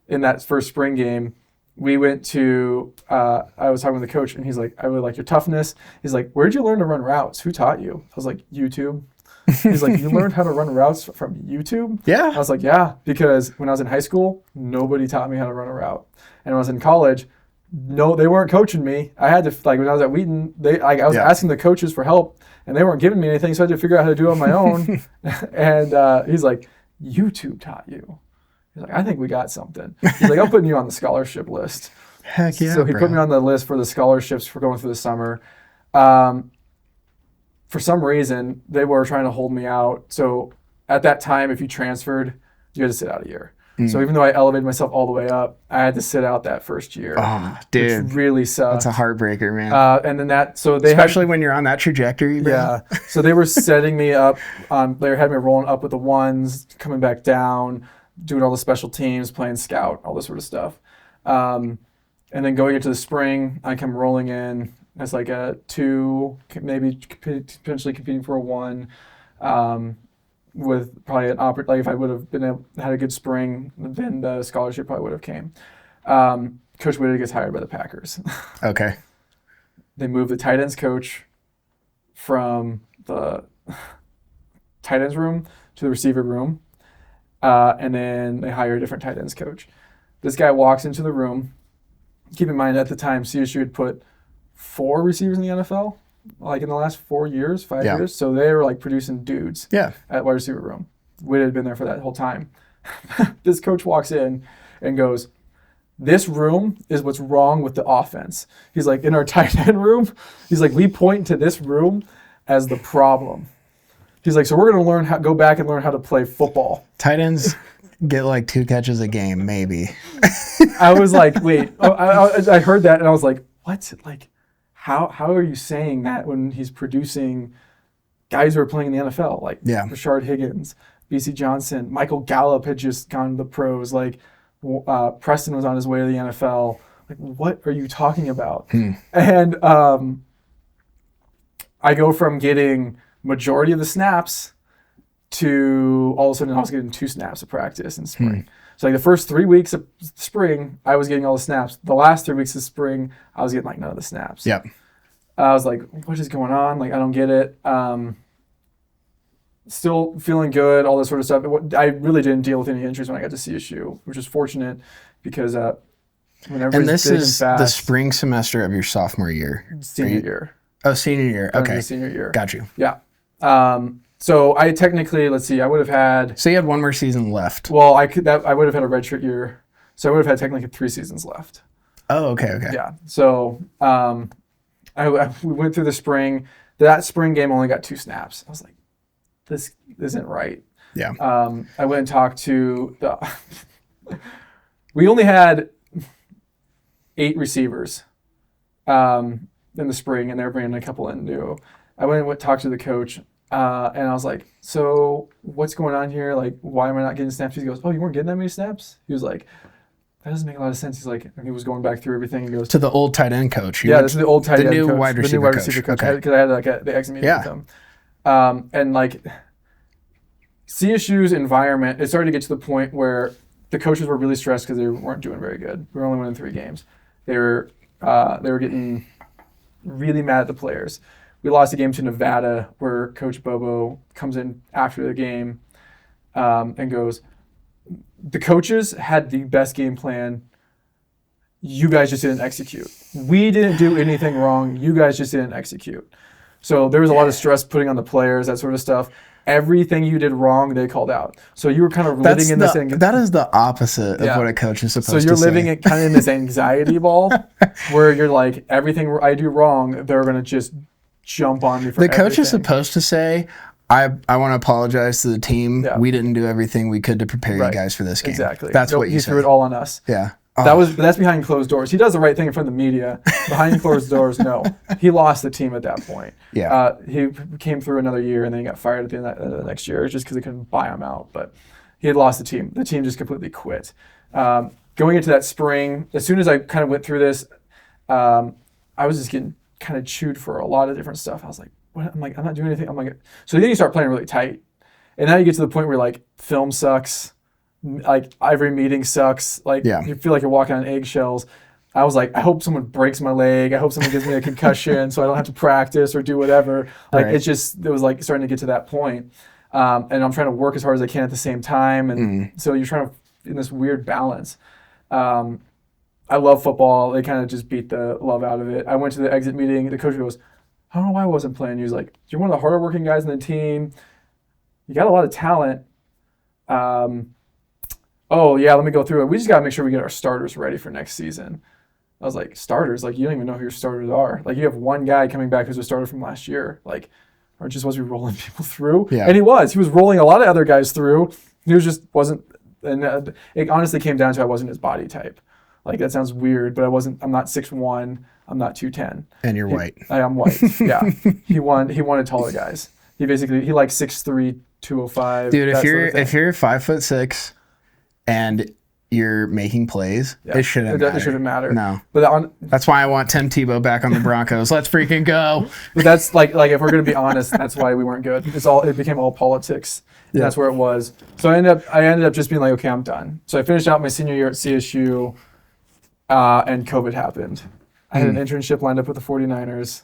in that first spring game. We went to, I was talking with the coach, and he's like, I really like your toughness. He's like, where'd you learn to run routes? Who taught you? I was like, YouTube. He's like, you learned how to run routes from YouTube? Yeah. I was like, yeah, because when I was in high school, nobody taught me how to run a route. And when I was in college, no, they weren't coaching me. I had to, like, when I was at Wheaton, I was asking the coaches for help, and they weren't giving me anything, so I had to figure out how to do it on my own. And he's like, YouTube taught you. He's like, I think we got something. He's like, I'm putting you on the scholarship list. Heck yeah, So he put me on the list for the scholarships for going through the summer. For some reason, they were trying to hold me out. So at that time, if you transferred, you had to sit out a year. So even though I elevated myself all the way up, I had to sit out that first year. Oh, dude. Which really sucked. That's a heartbreaker, man. And then especially when you're on that trajectory, bro. Yeah. So they were setting me up they had me rolling up with the ones, coming back down, doing all the special teams, playing scout, all this sort of stuff. And then going into the spring, I come rolling in as like a 2, maybe potentially competing for a 1. With probably an like if I would have had a good spring, then the scholarship probably would have came. Coach Whitted gets hired by the Packers. Okay. They moved the tight ends coach from the tight ends room to the receiver room, and then they hire a different tight ends coach. This guy walks into the room. Keep in mind, at the time, CSU had put 4 receivers in the NFL. Like in the last 4 years, 5 years. So they were like producing dudes at wide receiver room. Whit had been there for that whole time. This coach walks in and goes, this room is what's wrong with the offense. He's like, in our tight end room, he's like, we point to this room as the problem. He's like, so we're going to go back and learn how to play football. Tight ends get like 2 catches a game, maybe. I was like, wait. I heard that and I was like, what? Like, How are you saying that when he's producing guys who are playing in the NFL? Like Rashard Higgins, BC Johnson, Michael Gallup had just gone to the pros. Like Preston was on his way to the NFL. Like, what are you talking about? And I go from getting majority of the snaps to all of a sudden I was getting 2 snaps of practice in spring. So like the first 3 weeks of spring, I was getting all the snaps. The last 3 weeks of spring, I was getting like none of the snaps. Yep. I was like, what is going on? Like, I don't get it. Still feeling good, all this sort of stuff. I really didn't deal with any injuries when I got to CSU, which is fortunate because whenever and this is the spring semester of your sophomore year. Senior year. Oh, senior year. Okay. Senior year. Got you. Yeah. So I technically, let's see, I would have had. So you had 1 more season left. Well, I would have had a redshirt year, so I would have had technically 3 seasons left. Oh, okay. Yeah. So we went through the spring. That spring game only got 2 snaps. I was like, this isn't right. Yeah. I went and talked to we only had 8 receivers in the spring, and they were bringing a couple in new. I went and talked to the coach. And I was like, so what's going on here? Like, why am I not getting snaps? He goes, oh, you weren't getting that many snaps? He was like, that doesn't make a lot of sense. He's like, and he was going back through everything. He goes to the old tight end coach. This is the old tight end coach. The new wide receiver coach. Okay. Because I had like the exit meeting with him. And like CSU's environment, it started to get to the point where the coaches were really stressed because they weren't doing very good. We were only winning 3 games. They were getting really mad at the players. We lost a game to Nevada where Coach Bobo comes in after the game and goes, the coaches had the best game plan. You guys just didn't execute. We didn't do anything wrong. You guys just didn't execute. So there was a lot of stress putting on the players, that sort of stuff. Everything you did wrong, they called out. So you were kind of living in this thing. That is the opposite of what a coach is supposed to say. So you're living it kind of in this anxiety ball where you're like, everything I do wrong, they're going to just jump on me for everything. The coach is supposed to say, I want to apologize to the team. Yeah. We didn't do everything we could to prepare you guys for this game. Exactly. That's what you said. He threw it all on us. Yeah. That's behind closed doors. He does the right thing in front of the media. Behind closed doors, no. He lost the team at that point. Yeah. He came through another year and then he got fired at the end of the next year just because they couldn't buy him out. But he had lost the team. The team just completely quit. Going into that spring, as soon as I kind of went through this, I was just getting kind of chewed for a lot of different stuff. I was like, what? I'm like, I'm not doing anything. I'm like, so then you start playing really tight. And now you get to the point where like film sucks, like every meeting sucks. Like you feel like you're walking on eggshells. I was like, I hope someone breaks my leg. I hope someone gives me a concussion so I don't have to practice or do whatever. Like it was like starting to get to that point. And I'm trying to work as hard as I can at the same time. And so you're trying to, in this weird balance. I love football. They kind of just beat the love out of it. I went to the exit meeting. The coach goes, I don't know why I wasn't playing. He was like, you're one of the harder working guys on the team. You got a lot of talent. Oh, yeah, let me go through it. We just got to make sure we get our starters ready for next season. I was like, starters? Like, you don't even know who your starters are. Like, you have one guy coming back who's a starter from last year. Like, aren't you supposed to be rolling people through? Yeah. And he was. He was rolling a lot of other guys through. He was just wasn't. And it honestly came down to I wasn't his body type. Like, that sounds weird, but I'm not 6'1". I'm not 210. And you're white. I am white, yeah. He wanted taller guys. He liked 6'3", 205. Dude, if you're 5'6" and you're making plays, it shouldn't matter. It shouldn't matter. No. But that's why I want Tim Tebow back on the Broncos. Let's freaking go. But that's like if we're gonna be honest, that's why we weren't good. It became all politics. Yeah. That's where it was. So I ended up just being like, okay, I'm done. So I finished out my senior year at CSU, and COVID happened. I had an internship lined up with the 49ers,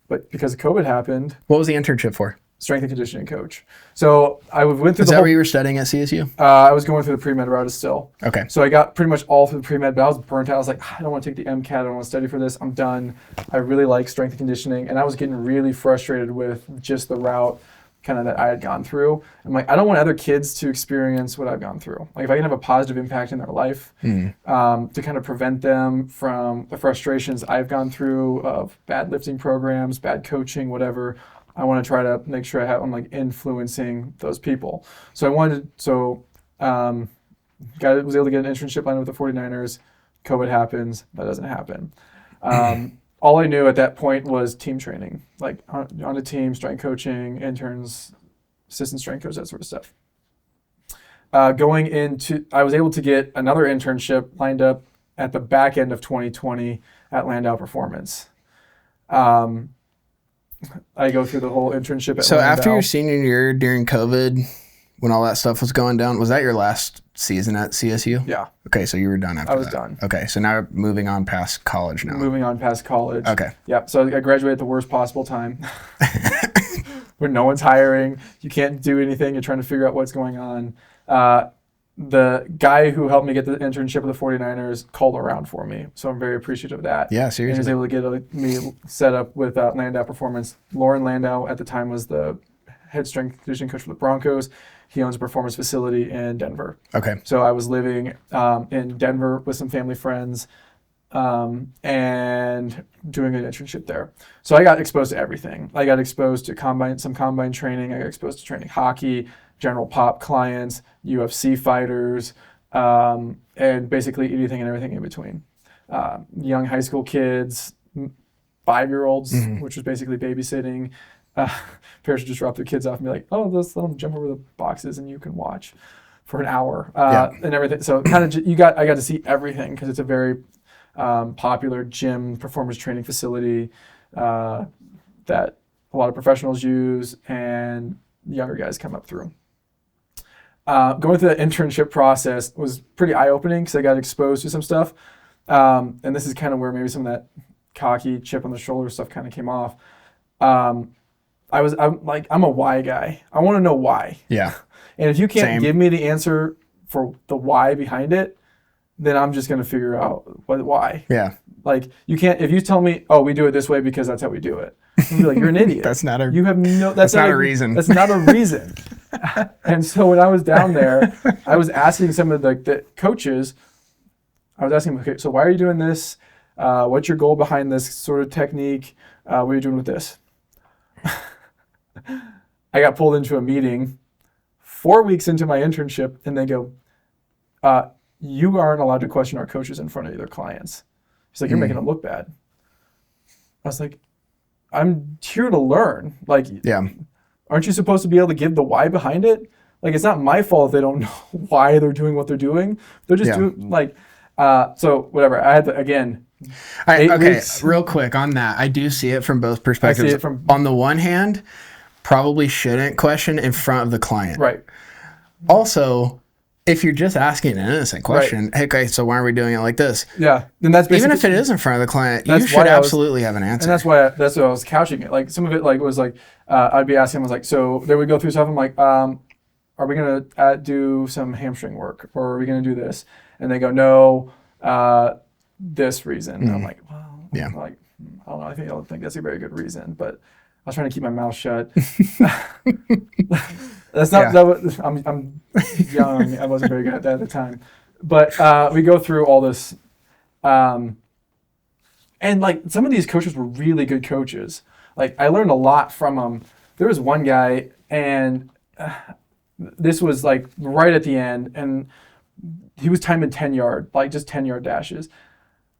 but because COVID happened. What was the internship for? Strength and conditioning coach. So I went through Is that where you were studying at CSU? I was going through the pre-med route still. Okay. So I got pretty much all through the pre-med, but I was burnt out. I was like, I don't want to take the MCAT. I don't want to study for this. I'm done. I really like strength and conditioning. And I was getting really frustrated with just the route kind of that I had gone through. I'm like, I don't want other kids to experience what I've gone through. Like if I can have a positive impact in their life, to kind of prevent them from the frustrations I've gone through of bad lifting programs, bad coaching, whatever, I want to try to make sure I'm like influencing those people. So was able to get an internship lined up with the 49ers. COVID happens. That doesn't happen. All I knew at that point was team training, like on a team, strength coaching, interns, assistant strength coach, that sort of stuff. I was able to get another internship lined up at the back end of 2020 at Landau Performance. I go through the whole internship at So Landau. After your senior year during COVID, when all that stuff was going down, was that your last season at CSU? Yeah. Okay, so you were done after that. I was done. Okay, so now moving on past college now. Moving on past college. Okay. Yeah, so I graduated at the worst possible time. When no one's hiring, you can't do anything, you're trying to figure out what's going on. The guy who helped me get the internship with the 49ers called around for me, so I'm very appreciative of that. Yeah, seriously. And he was able to get me set up with Landau Performance. Lauren Landau at the time was the head strength conditioning coach for the Broncos. He owns a performance facility in Denver. Okay. So I was living in Denver with some family friends and doing an internship there. So I got exposed to everything. I got exposed to some combine training. I got exposed to training hockey, general pop clients, UFC fighters, and basically anything and everything in between. Young high school kids, 5-year-olds, which was basically babysitting. Parents would just drop their kids off and be like, oh, let's let them jump over the boxes and you can watch for an hour and everything. So kind of I got to see everything because it's a very popular gym performance training facility that a lot of professionals use and younger guys come up through. Going through the internship process was pretty eye-opening because I got exposed to some stuff. And this is kind of where maybe some of that cocky chip on the shoulder stuff kind of came off. I'm a why guy. I want to know why. Yeah. And if you can't give me the answer for the why behind it, then I'm just going to figure out why. Yeah. Like you can't, if you tell me, oh, we do it this way because that's how we do it. I'll be like, you're an idiot. That's not a reason. That's not a reason. And so when I was down there, I was asking some of the coaches, I was asking them, okay, so why are you doing this? What's your goal behind this sort of technique? What are you doing with this? I got pulled into a meeting 4 weeks into my internship, and they go, you aren't allowed to question our coaches in front of their clients. He's like, you're making them look bad. I was like, I'm here to learn. Like, aren't you supposed to be able to give the why behind it? Like, it's not my fault if they don't know why they're doing what they're doing. They're just doing, so whatever. I had to, again, Okay, real quick on that. I do see it from both perspectives. I see it on the one hand, probably shouldn't question in front of the client. Right. Also, if you're just asking an innocent question, hey, okay, so why are we doing it like this? Yeah. Then that's even if it is in front of the client, you should absolutely have an answer. And that's what I was couching it. Like some of it was like, I'd be asking him, I was like, so they would go through stuff. I'm like, are we going to do some hamstring work or are we going to do this? And they go, no, this reason. And I'm like, well, I don't know. I don't think that's a very good reason, but I was trying to keep my mouth shut. That's not. That I'm young. I wasn't very good at that at the time. But we go through all this, and like some of these coaches were really good coaches. Like I learned a lot from them. There was one guy, and this was like right at the end, and he was timing 10-yard, like just 10-yard dashes,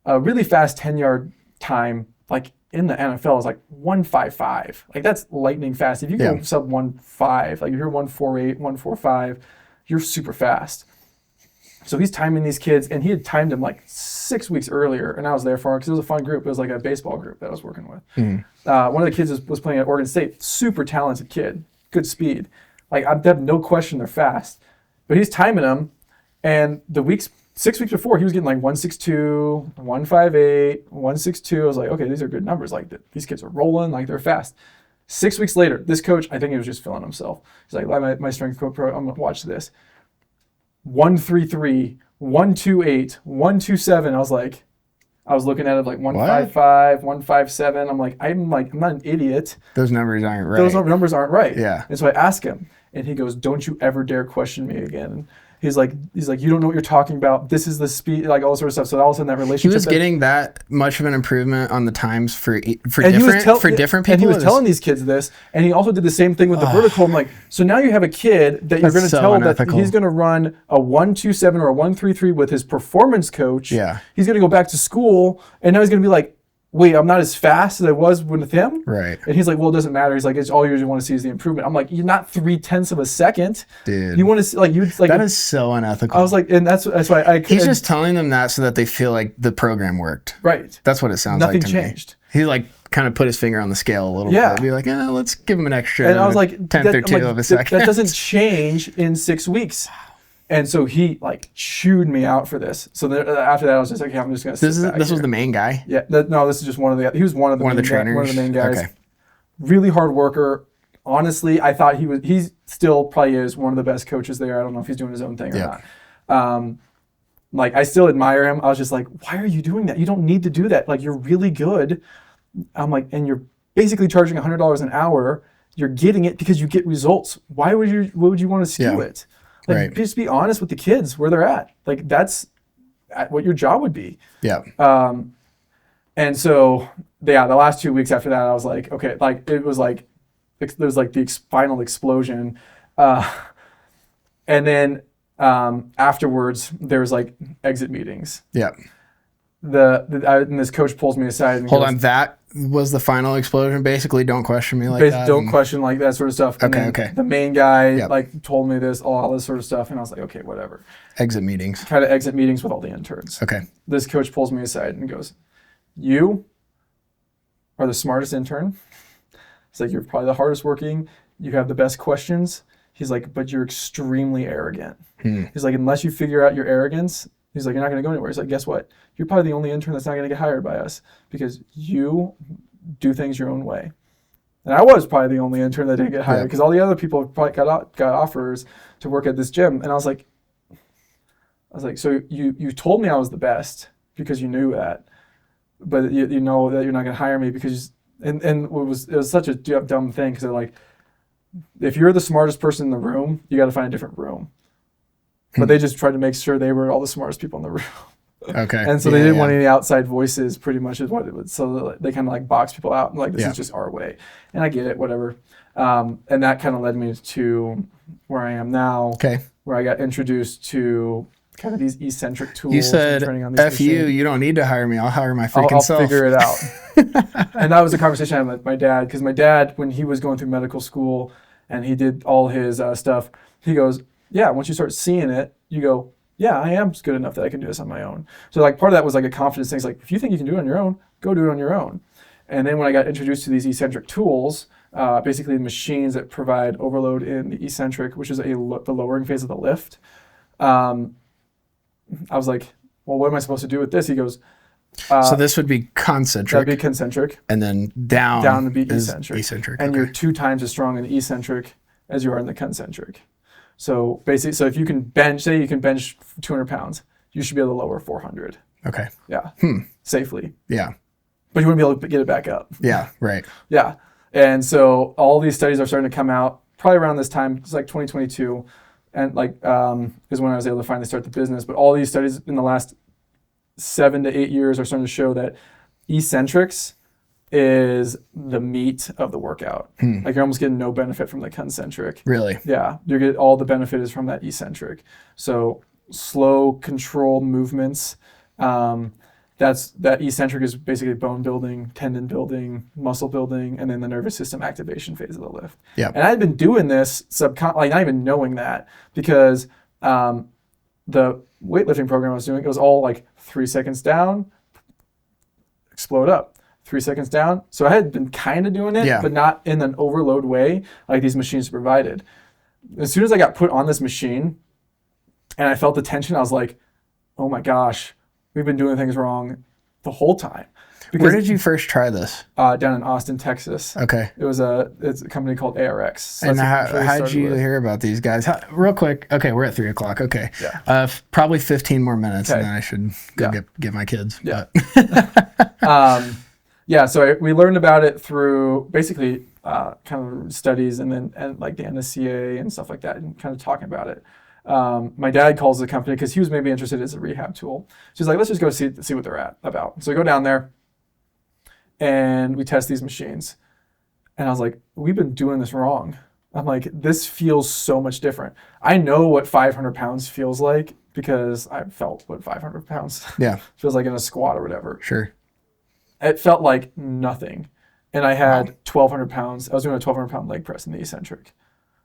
a really fast 10-yard time, like. In the NFL is like 1:55. Like that's lightning fast. If you go sub 1:5, like if you're 1:48, 1:45, you're super fast. So he's timing these kids, and he had timed them like 6 weeks earlier, and I was there for it because it was a fun group. It was like a baseball group that I was working with. One of the kids was playing at Oregon State, super talented kid, good speed. Like I have no question they're fast, but he's timing them, and 6 weeks before, he was getting like 162, 158, 162. I was like, okay, these are good numbers. Like these kids are rolling, like they're fast. 6 weeks later, this coach, I think he was just feeling himself. He's like, my strength coach pro, I'm gonna watch this. 133, 128, 127. I was looking at it like 155, 157. I'm not an idiot. Those numbers aren't right. Those numbers aren't right. Yeah. And so I ask him, and he goes, "Don't you ever dare question me again." He's like, you don't know what you're talking about. This is the speed, like all sort of stuff. So all of a sudden that relationship. He was getting that much of an improvement on the times for different people. And he was telling these kids this, and he also did the same thing with the vertical. I'm like, so now you have a kid that you're going to tell that he's going to run a 127 or a 133 with his performance coach. Yeah. He's going to go back to school, and now he's going to be like, wait, I'm not as fast as I was with him? Right. And he's like, well, it doesn't matter. He's like, it's all you want to see is the improvement. I'm like, you're not 0.3 of a second. Dude. You want to see, that is so unethical. I was like, and that's why he's just telling them that so that they feel like the program worked. Right. That's what it sounds like to me. Nothing changed. He like kind of put his finger on the scale a little bit. Be like, let's give him an extra. And I was like, 10th or 2 of a second. That doesn't change in 6 weeks. And so he like chewed me out for this. So after that, I was just like, okay, I'm just going to sit back This was the main guy? Yeah. No, this is just one of the, he was one of the trainers? One of the main guys. Okay. Really hard worker. Honestly, I thought he still probably is one of the best coaches there. I don't know if he's doing his own thing or not. Like I still admire him. I was just like, why are you doing that? You don't need to do that. Like you're really good. I'm like, and you're basically charging $100 an hour. You're getting it because you get results. Why would you want to skew it? Like, just be honest with the kids where they're at. Like, that's what your job would be. Yeah. And so, the last 2 weeks after that, I was like, okay, like, there was like the final explosion. And then afterwards, there was like exit meetings. Yeah. And this coach pulls me aside and Hold on, that was the final explosion. Basically, don't question me like that. Don't question like that sort of stuff. And okay. The main guy like told me all this sort of stuff, and I was like, okay, whatever. Exit meetings. Try to exit meetings with all the interns. Okay. This coach pulls me aside and goes, "You are the smartest intern." He's like, "You're probably the hardest working. You have the best questions." He's like, "But you're extremely arrogant." He's like, "Unless you figure out your arrogance." He's like, "You're not going to go anywhere." He's like, "Guess what? You're probably the only intern that's not going to get hired by us because you do things your own way." And I was probably the only intern that didn't get hired because all the other people probably got offers to work at this gym. And I was like, so you told me I was the best because you knew that, but you know that you're not going to hire me because and it was such a dumb thing because they're like, if you're the smartest person in the room, you got to find a different room. But they just tried to make sure they were all the smartest people in the room. Okay. And so they didn't want any outside voices, pretty much is what it was. So they kind of like box people out and like, this is just our way. And I get it, whatever. And that kind of led me to where I am now, where I got introduced to kind of these eccentric tools. You said, F you don't need to hire me. I'll hire my freaking self. I'll figure it out. And that was a conversation I had with my dad, because my dad, when he was going through medical school and he did all his stuff, he goes, yeah, once you start seeing it, you go, yeah, I am good enough that I can do this on my own. So like part of that was like a confidence thing. It's like, if you think you can do it on your own, go do it on your own. And then when I got introduced to these eccentric tools, basically machines that provide overload in the eccentric, which is the lowering phase of the lift, I was like, well, what am I supposed to do with this? He goes, so this would be concentric. That'd be concentric. And then down would be eccentric. And you're 2 times as strong in the eccentric as you are in the concentric. So basically, so if you can bench, say you can bench 200 pounds, you should be able to lower 400. Okay. Yeah. Safely. Yeah. But you wouldn't be able to get it back up. Yeah, right. Yeah. And so all these studies are starting to come out probably around this time. It's like 2022. And like is when I was able to finally start the business. But all these studies in the last 7 to 8 years are starting to show that eccentrics is the meat of the workout. Like you're almost getting no benefit from the concentric. Really? Yeah. You get all the benefit is from that eccentric. So slow, controlled movements. That eccentric is basically bone building, tendon building, muscle building, and then the nervous system activation phase of the lift. Yeah. And I had been doing this like not even knowing that, because the weightlifting program I was doing, it was all like 3 seconds down, explode up, 3 seconds down. So I had been kind of doing it, but not in an overload way like these machines provided. As soon as I got put on this machine and I felt the tension, I was like, oh my gosh, we've been doing things wrong the whole time. Where did you first try this? Down in Austin, Texas. Okay. It's a company called ARX. So and how did you hear about these guys? Real quick. Okay, we're at 3:00. Okay. Yeah. Probably 15 more minutes, and then I should go get my kids. Yeah. So we learned about it through basically kind of studies and like the NSCA and stuff like that, and kind of talking about it. My dad calls the company because he was maybe interested as a rehab tool. So he's like, let's just go see what they're about. So we go down there and we test these machines. And I was like, we've been doing this wrong. I'm like, this feels so much different. I know what 500 pounds feels like because I felt what 500 pounds feels like in a squat or whatever. Sure. It felt like nothing. And I had 1,200 pounds. I was doing a 1,200 pound leg press in the eccentric.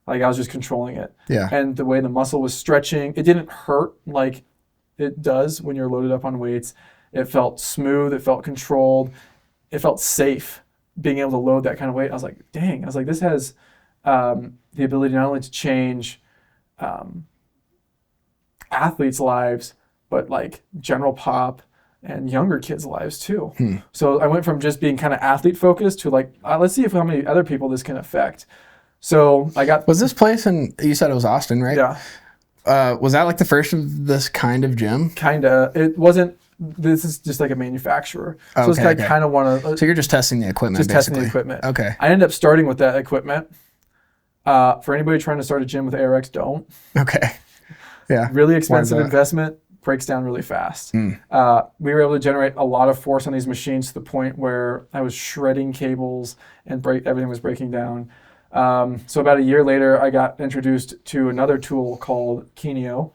Like I was just controlling it. Yeah. And the way the muscle was stretching, it didn't hurt like it does when you're loaded up on weights. It felt smooth. It felt controlled. It felt safe being able to load that kind of weight. I was like, dang. I was like, this has the ability not only to change athletes' lives, but like general pop and younger kids' lives too. So I went from just being kind of athlete focused to like, let's see how many other people this can affect. So I got... Was this place you said it was Austin, right? Yeah. Was that like the first of this kind of gym? Kinda. It wasn't... This is just like a manufacturer. So I kind of want to... So you're just testing the equipment, Just testing the equipment. Okay. I ended up starting with that equipment. For anybody trying to start a gym with ARX, don't. Okay. Yeah. Really expensive investment, breaks down really fast. We were able to generate a lot of force on these machines to the point where I was shredding cables and everything was breaking down. So about a year later, I got introduced to another tool called Kineo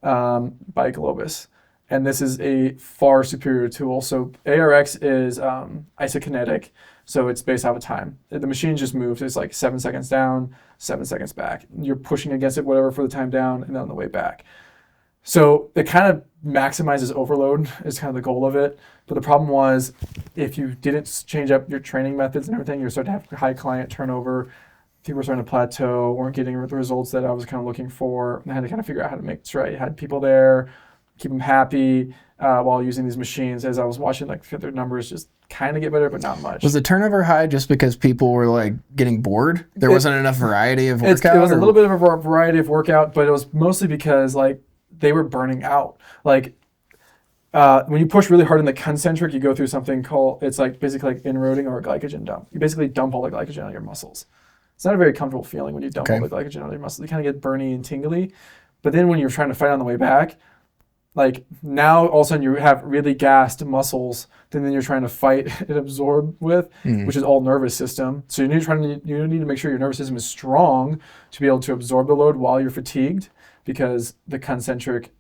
by Globus. And this is a far superior tool. So ARX is isokinetic, so it's based off of time. The machine just moves. It's like 7 seconds down, 7 seconds back. You're pushing against it, whatever, for the time down, and then on the way back. So it kind of maximizes overload is kind of the goal of it. But the problem was, if you didn't change up your training methods and everything, you're starting to have high client turnover. People were starting to plateau, weren't getting the results that I was kind of looking for. And I had to kind of figure out how to make this right. I had people there, keep them happy while using these machines. As I was watching, like their numbers just kind of get better, but not much. Was the turnover high just because people were like getting bored? There wasn't enough variety of workout? It was a little bit of a variety of workout, but it was mostly because like they were burning out. Like when you push really hard in the concentric, you go through something called, it's like basically like inroading or a glycogen dump. You basically dump all the glycogen out of your muscles. It's not a very comfortable feeling when you dump all the glycogen out of your muscles. You kind of get burny and tingly. But then when you're trying to fight on the way back, like now all of a sudden you have really gassed muscles that then you're trying to fight and absorb with, which is all nervous system. So you need to make sure your nervous system is strong to be able to absorb the load while you're fatigued, because the eccentric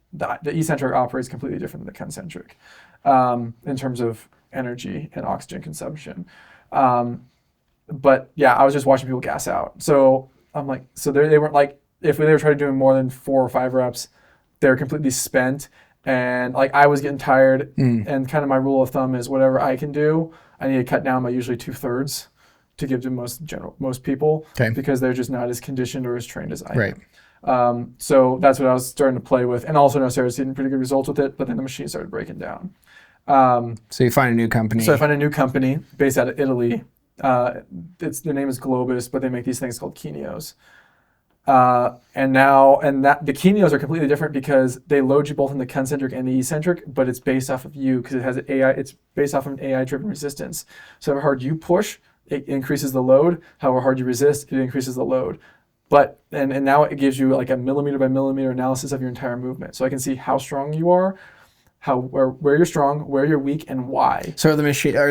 operates completely different than the concentric in terms of energy and oxygen consumption. But yeah, I was just watching people gas out. So I'm like, so they weren't like, if they were trying to do more than 4 or 5 reps, they're completely spent. And like I was getting tired, and kind of my rule of thumb is whatever I can do, I need to cut down by usually 2/3 to give to most people, because they're just not as conditioned or as trained as I am. So that's what I was starting to play with, and also noticed I was getting pretty good results with it. But then the machine started breaking down. So you find a new company. So I find a new company based out of Italy. Their name is Globus, but they make these things called Kenios. And the Kenios are completely different because they load you both in the concentric and the eccentric, but it's based off of you because it has an AI. It's based off of an AI-driven resistance. So however hard you push, it increases the load. However hard you resist, it increases the load. But and now it gives you like a millimeter by millimeter analysis of your entire movement, so I can see how strong you are, where you're strong, where you're weak, and why. So are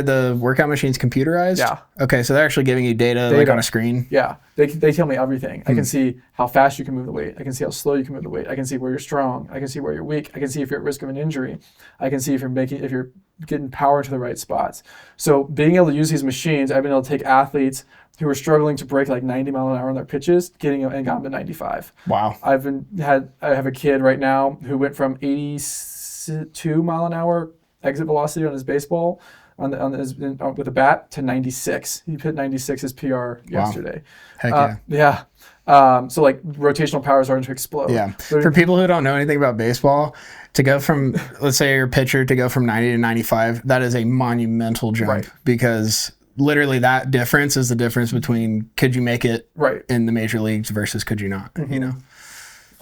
the workout machines computerized? Yeah. Okay, so they're actually giving you data like on a screen? Yeah. They tell me everything. I can see how fast you can move the weight. I can see how slow you can move the weight. I can see where you're strong. I can see where you're weak. I can see if you're at risk of an injury. I can see if you're getting power to the right spots. So being able to use these machines, I've been able to take athletes who are struggling to break like 90 mile an hour on their pitches, and got them to 95. Wow. I have a kid right now who went from 82 mile an hour exit velocity on his baseball with a bat to 96. He hit 96 his PR yesterday. Heck yeah. So like rotational power is starting to explode. Yeah. For people who don't know anything about baseball, to go from, let's say your pitcher to go from 90 to 95, that is a monumental jump, because literally that difference is the difference between could you make it in the major leagues versus could you not, you know?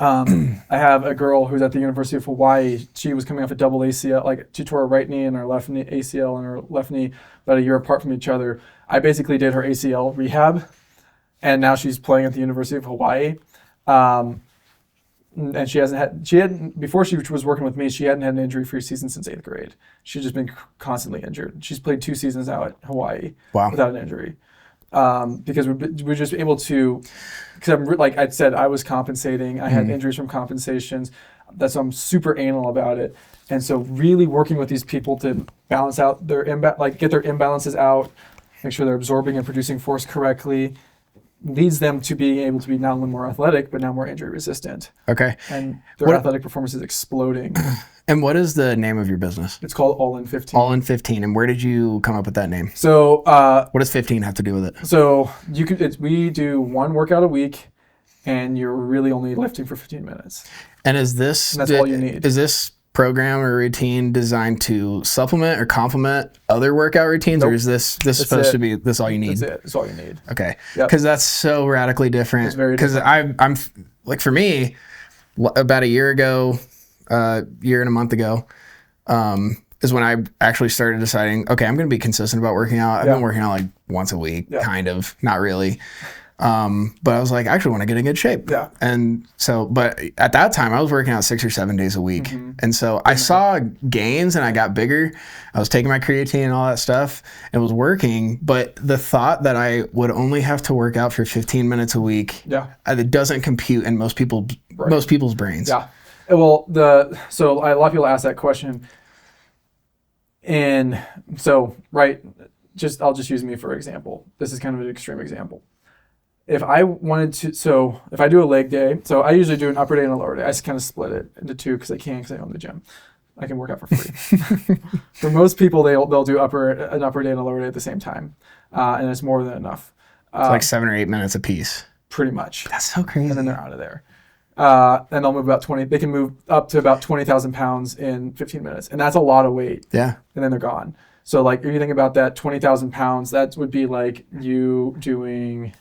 I have a girl who's at the University of Hawaii. She was coming off a double ACL, like she tore her right knee and her left knee, ACL and her left knee about a year apart from each other. I basically did her ACL rehab, and now she's playing at the University of Hawaii. And before she was working with me, she hadn't had an injury-free season since 8th grade. She's just been constantly injured. She's played 2 seasons now at Hawaii without an injury. Because we're just able to, because like I said, I was compensating. I had injuries from compensations. So I'm super anal about it. And so really working with these people to balance out their get their imbalances out, make sure they're absorbing and producing force correctly, leads them to being able to be not only more athletic, but now more injury resistant. Okay. And their athletic performance is exploding. And what is the name of your business? It's called All In 15. All In 15. And where did you come up with that name? So what does 15 have to do with it? So we do 1 workout a week, and you're really only lifting for 15 minutes. And that's all you need. Is this program or routine designed to supplement or complement other workout routines, or is this supposed to be this all you need? That's it. That's all you need. Okay. Because that's so radically different. It's very different. Because I'm like, for me, about a year and a month ago, is when I actually started deciding, okay, I'm going to be consistent about working out. I've been working out like once a week, kind of, not really. But I was like, I actually want to get in good shape. Yeah. And so, but at that time I was working out 6 or 7 days a week. And so I saw gains and I got bigger. I was taking my creatine and all that stuff. It was working. But the thought that I would only have to work out for 15 minutes a week, it doesn't compute in most people's brains. Yeah. Well, so a lot of people ask that question. And so, I'll just use me for example. This is kind of an extreme example. If I do a leg day, so I usually do an upper day and a lower day. I just kind of split it into 2 because I own the gym. I can work out for free. For most people, they'll do an upper day and a lower day at the same time, and it's more than enough. It's like 7 or 8 minutes a piece. Pretty much. That's so crazy. And then they're out of there. And they'll move about 20. They can move up to about 20,000 pounds in 15 minutes, and that's a lot of weight. Yeah. And then they're gone. So like if you think about that 20,000 pounds, that would be like you doing.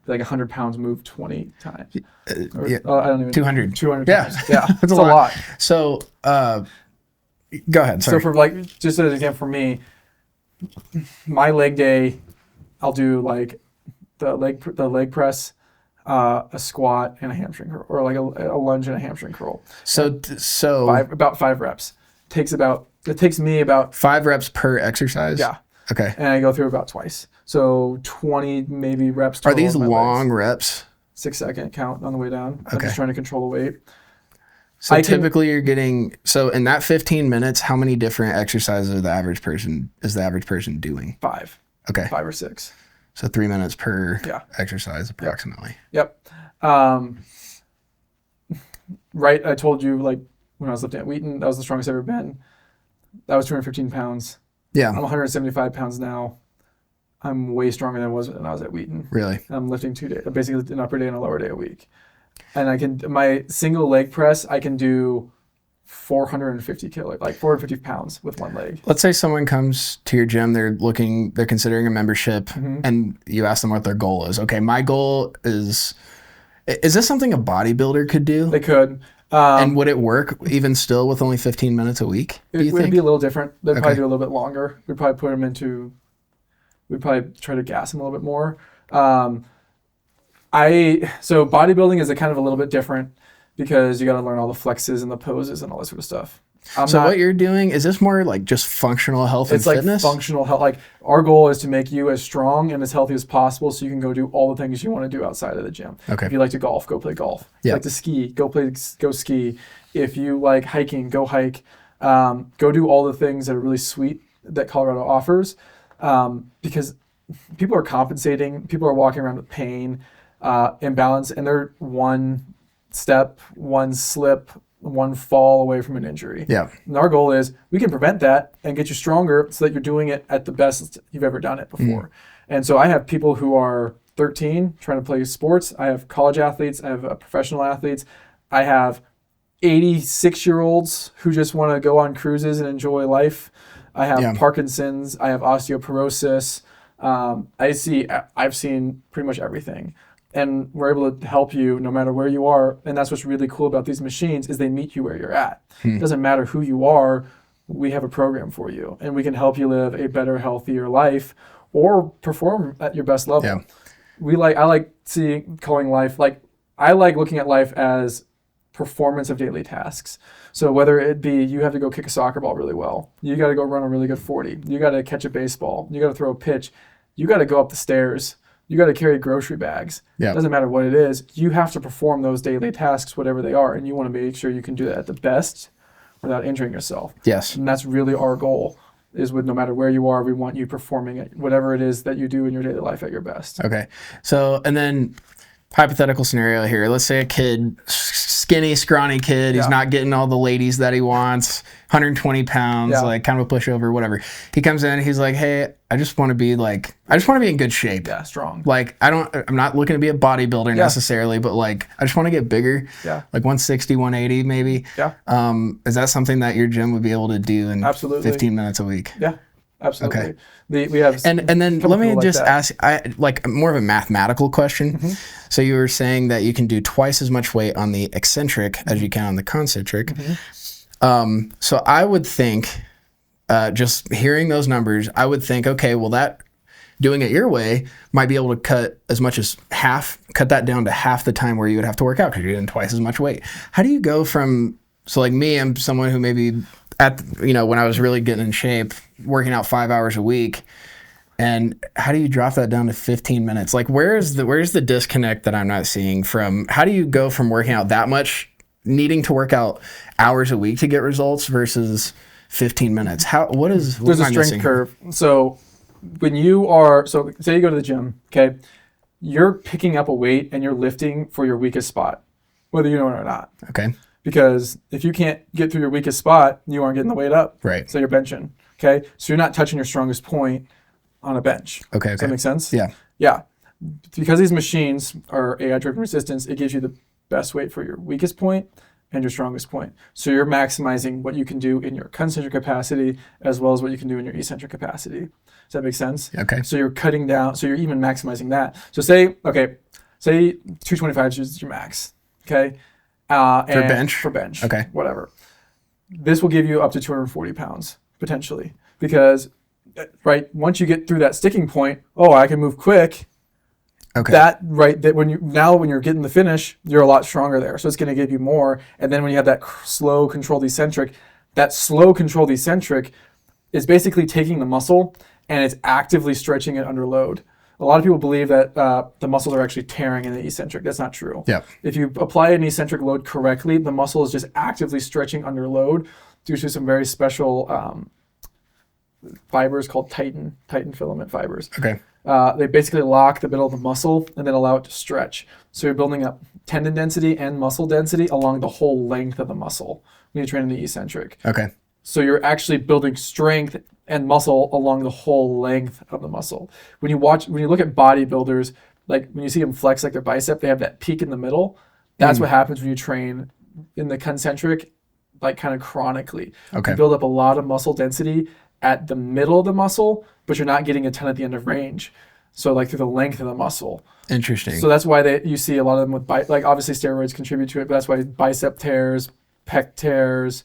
Like 100 pounds moved 20 times. I don't even 200. 200 yeah. times. Yeah. It's a lot. So go ahead. Sorry. So for just as an example for me, my leg day, I'll do like the leg press, a squat and a hamstring curl, or like a lunge and a hamstring curl. So about 5 reps. It takes me about 5 reps per exercise. Yeah. Okay. And I go through about twice. So 20 maybe reps. Are these long reps? 6-second count on the way down. Okay. I'm just trying to control the weight. So typically you're getting, so in that 15 minutes, how many different exercises is the average person doing? 5. Okay. 5 or 6. So 3 minutes per exercise approximately. Yep. right, I told you, like, when I was lifting at Wheaton, that was the strongest I've ever been. That was 215 pounds. Yeah. I'm 175 pounds now. I'm way stronger than I was when I was at Wheaton. Really? I'm lifting 2 days, basically an upper day and a lower day a week. And my single leg press, I can do 450 pounds with one leg. Let's say someone comes to your gym, they're considering a membership, and you ask them what their goal is. Okay, my goal is this something a bodybuilder could do? They could. And would it work even still with only 15 minutes a week? It would be a little different. They'd probably do a little bit longer. We'd probably try to gas them a little bit more. So bodybuilding is a kind of a little bit different because you got to learn all the flexes and the poses and all that sort of stuff. What you're doing, is this more like just functional health and fitness? It's like functional health. Like our goal is to make you as strong and as healthy as possible so you can go do all the things you want to do outside of the gym. Okay. If you like to golf, go play golf. If you like to ski, go ski. If you like hiking, go hike. Go do all the things that are really sweet that Colorado offers. Because people are compensating, people are walking around with pain, imbalance, and they're one step, one slip, one fall away from an injury. Yeah. And our goal is we can prevent that and get you stronger so that you're doing it at the best you've ever done it before. And so I have people who are 13 trying to play sports. I have college athletes. I have professional athletes. I have 86-year-olds who just want to go on cruises and enjoy life. I have Parkinson's. I have osteoporosis. I've seen pretty much everything. And we're able to help you no matter where you are. And that's what's really cool about these machines is they meet you where you're at. It doesn't matter who you are. We have a program for you. And we can help you live a better, healthier life or perform at your best level. Yeah. I like looking at life as performance of daily tasks. So whether it be you have to go kick a soccer ball really well, you got to go run a really good 40, you got to catch a baseball, you got to throw a pitch, you got to go up the stairs, you got to carry grocery bags. Yeah. It doesn't matter what it is. You have to perform those daily tasks, whatever they are, and you want to make sure you can do that at the best without injuring yourself. Yes. And that's really our goal, is with no matter where you are, we want you performing at whatever it is that you do in your daily life at your best. Okay. So, and then hypothetical scenario here. Let's say a kid, skinny, scrawny kid, he's not getting all the ladies that he wants, 120 pounds, like kind of a pushover, whatever. He comes in, he's like, hey, I just want to be in good shape. Yeah, strong. Like, I'm not looking to be a bodybuilder necessarily, but like, I just want to get bigger. Yeah. Like 160, 180 maybe. Yeah. Is that something that your gym would be able to do in 15 minutes a week? Yeah. Absolutely. Okay. We have and then let me just ask more of a mathematical question. So you were saying that you can do twice as much weight on the eccentric as you can on the concentric. So I would think, just hearing those numbers, I would think, okay, well, that doing it your way might be able to cut that down to half the time where you would have to work out because you're getting twice as much weight. How do you go from, so like me, I'm someone who maybe when I was really getting in shape, working out 5 hours a week, and how do you drop that down to 15 minutes? Like, where's the disconnect that I'm not seeing from, how do you go from working out that much, needing to work out hours a week to get results versus 15 minutes? There's a strength curve. So say you go to the gym, okay, you're picking up a weight and you're lifting for your weakest spot, whether you know it or not. Okay. Because if you can't get through your weakest spot, you aren't getting the weight up. Right. So you're benching. Okay. So you're not touching your strongest point on a bench. Okay. Does that make sense? Yeah. Yeah. Because these machines are AI-driven resistance, it gives you the best weight for your weakest point and your strongest point. So you're maximizing what you can do in your concentric capacity as well as what you can do in your eccentric capacity. Does that make sense? Okay. So you're cutting down. So you're even maximizing that. So say 225 is your max. Okay. For bench. Okay. Whatever. This will give you up to 240 pounds, potentially. Because, once you get through that sticking point, I can move quick. Okay. When you're getting the finish, you're a lot stronger there. So it's going to give you more. And then when you have that slow controlled eccentric is basically taking the muscle and it's actively stretching it under load. A lot of people believe that the muscles are actually tearing in the eccentric. That's not true. Yeah. If you apply an eccentric load correctly, the muscle is just actively stretching under load due to some very special fibers called titin filament fibers. Okay. They basically lock the middle of the muscle and then allow it to stretch. So you're building up tendon density and muscle density along the whole length of the muscle when you train in the eccentric. Okay. So you're actually building strength and muscle along the whole length of the muscle. When you look at bodybuilders, like when you see them flex like their bicep, they have that peak in the middle. That's what happens when you train in the concentric, like kind of chronically. Okay. You build up a lot of muscle density at the middle of the muscle, but you're not getting a ton at the end of range. So like through the length of the muscle. Interesting. So that's why you see a lot of them with like obviously steroids contribute to it, but that's why bicep tears, pec tears,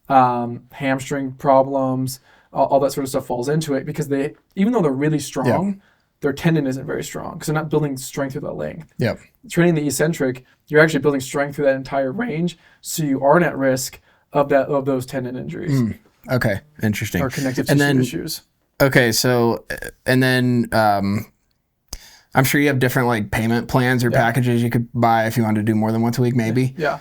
hamstring problems, all that sort of stuff falls into it, because even though they're really strong, their tendon isn't very strong because they're not building strength through that length. Yep. Training the eccentric, you're actually building strength through that entire range, so you aren't at risk of those tendon injuries. Okay, interesting. Or connective tissue issues. Okay, so and then I'm sure you have different like payment plans or packages you could buy if you wanted to do more than once a week, maybe. Yeah.